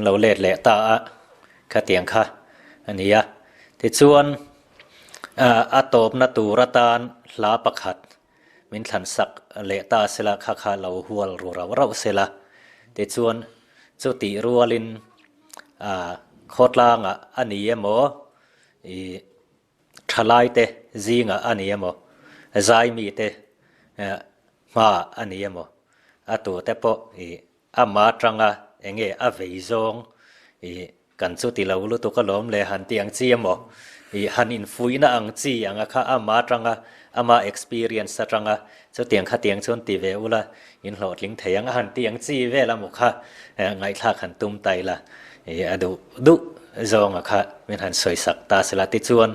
lo let le ta a kha tiang kha ania ti chuan atop na turatan hla pakhat min thlan sak le ta sela kha kha lo hual ru rau sela ti chuan chu ti rualin khotlanga ani emo I thalai te zinga ani emo zai mi te ma ani emo atu te po ama tranga enge a veizong kan chu ti lo lu tu ka lom le han tiang chi emo han in fuina ang chi anga kha ama tranga ama experience tranga chu tiang kha tiang chon ti ve ula in hlot ling theyang han tiang chi ve la mu kha ngai thla khan tum tai la adu du zong kha men han soi sak ta sela ti chuan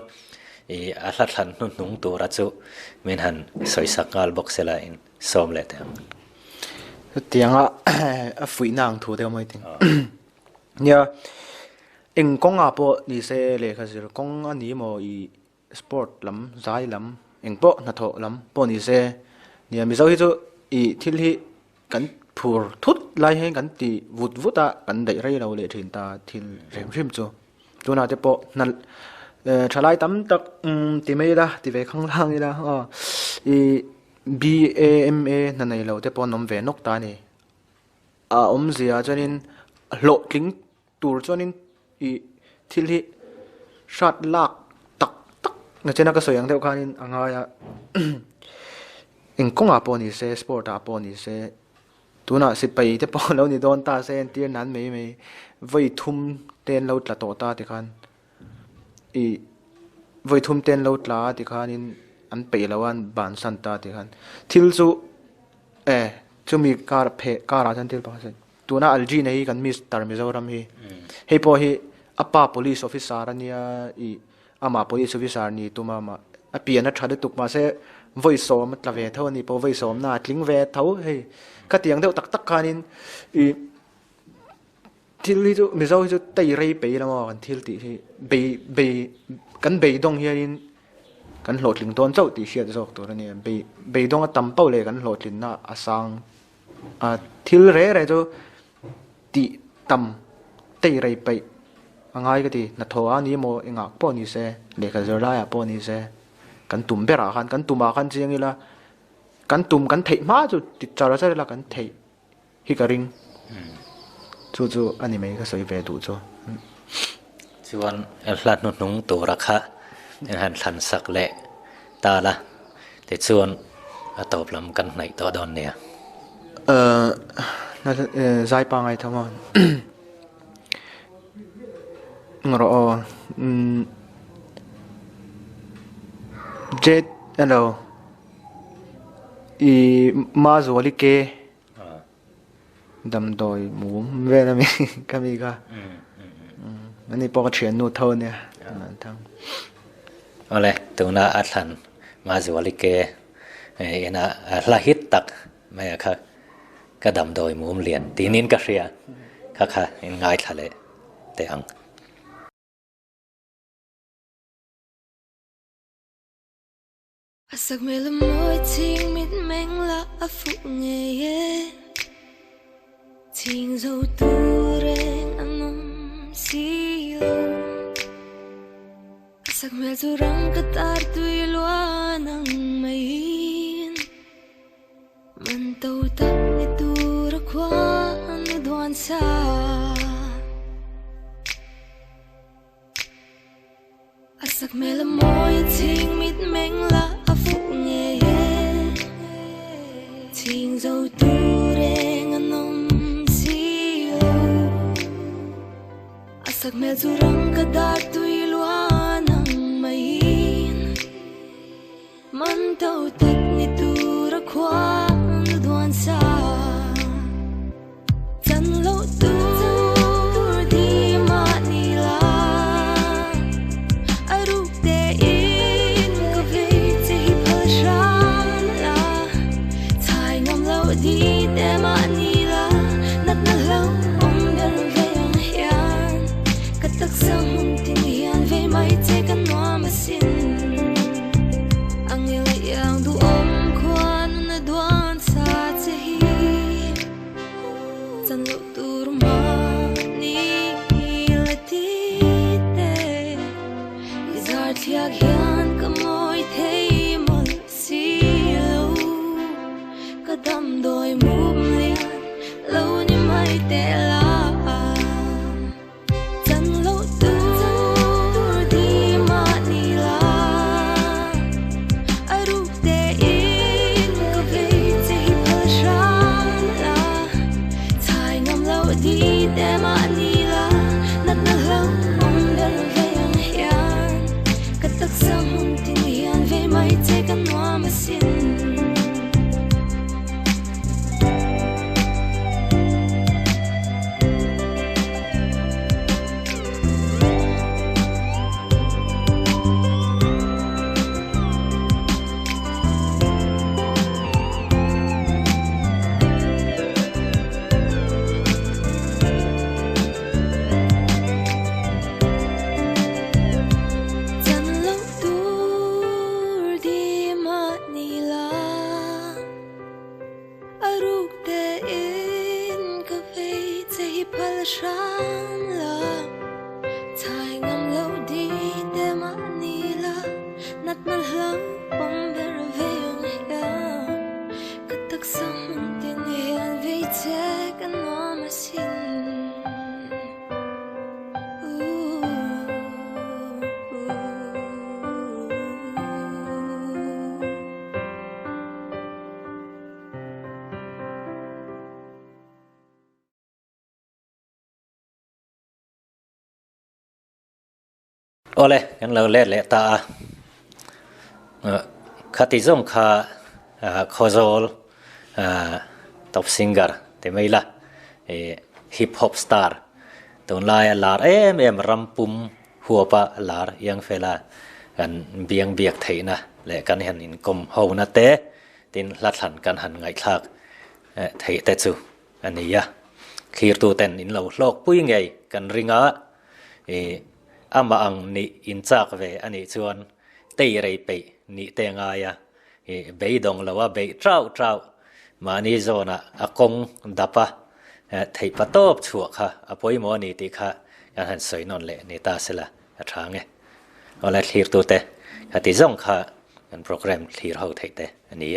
a hlat hlan nung tu ra chu men han soi sak ngal box sela in som le te tiếng à phủi nàng thu theo mấy tiếng nha em công à bộ đi xe lệ khai rồi công anh đi mà i sport lắm giải lắm em bộ nát thọ lắm bộ đi xe nha mi sau hi chu i thil hi kan phur thut lai hen kan ti vut vut ta kan dei rai lo le thin ta thil rem rim chu chu na te po na thalai tam tak ti mai da ti ve khang lang ila i BAMA na nei lo te pon nom ve nok ta ni zia chanin lo tling tur chanin I thil hi shot lak tak tak na chena ka soyang deu khanin anga ya eng konga poni se sport a poni se tuna si pai te pon lo ni don ta se tir nan me voi thum ten lo tla to ta ti khan voi thum ten lo tla ti khanin an pe lawan ban san ta ti khan thil chu chu mi kar phe kara chan thil pa se tuna alji nei kan mis tar mizoram hi hei po hi apa police officer ania ama police officer ni tuma ma apiana thade tuk ma se voice som tlave tho ni po voice som na tling ve tho hei ka tiang deu tak tak khanin thil hi chu mizo hi chu tei rei pe la ma kan thil ti hi be kan be dong hianin kan hlot ling ton chau ti hriat jok tur ani be dong a tam pau le kan hlot lin na asang thil re chu ti tam tei rei pe angai ka ti na thoa ni mo engak po ni se le ka zor la ya po ni se kan tum bera khan kan tuma khan chiang ila kan tum kan thei ma chu ti chara chara la kan thei hi ka ring chu ani mai ka soi ve tu chu chuan hlat nu nung tu ra kha en han thlan sak le ta la te chuan a top lam kan nai to don ne na zai pa ngai thama ngoro jet hello I ma zoli ke dam doi mu ve na mi kami ka ani po ka thian nu tho ne thang ole tuna athan ma zoli ke ena la hit tak mai kha ka dam doi mum lian tinin ka ria kha in ngai thale te ang Asak mê lâm môi ting mít mèng la a phụ nghe ye ting dâu tu reng anom si lo Asak mê tu rang katar tui loa nang mayin Man tau tak ni tu ra kwa anu duan sa Asak mê lâm môi ting mít mèng la Ting dâu tu reng anom si lo Asak mel tu rang kadar tui loa nang mayin Man tau tat ni tu ra kwa nu duan sa Tan lo tu di ma ni la Aruk te in ka ve te hi pal sham la Di te ma ni la nat na lau om gan ve ang hian katak sang hum ting hian ve mai te kan noa masin ang il yang du om kwan na dua โอเลยกันเราเล่นเลตาคติจงคาโคโซลท็อปซิงเกอร์แต่ไม่ละฮิปฮอปสตาร์ตัวลายลาร์เอ็มรำปุ่มหัวปะลาร์ยังเฟลากันเบียงเบียกไทยนะและกันเห็นอินกลมเฮานะเต้ตินลัดหันกันหันไงทักไทยเตจูอันนี้ยะคีร์ตูเต็นอินเราโลกปุ้ยไงกันริงะอามาอังนี่อินจากเวอันนี้ชวนเตยไรไปนี่เตงายะเบยดงละว่าเบยเจ้ามานี่โซนะอากงดับปะไทยปะโตบชัวค่ะอภัยมอนี่ติค่ะกันหันสวยนนเลยนี่ตาเสละทางไงเอาละคีร์ตูเตะติจงค่ะกันโปรแกรมคีร์เฮาไทยเตอันนี้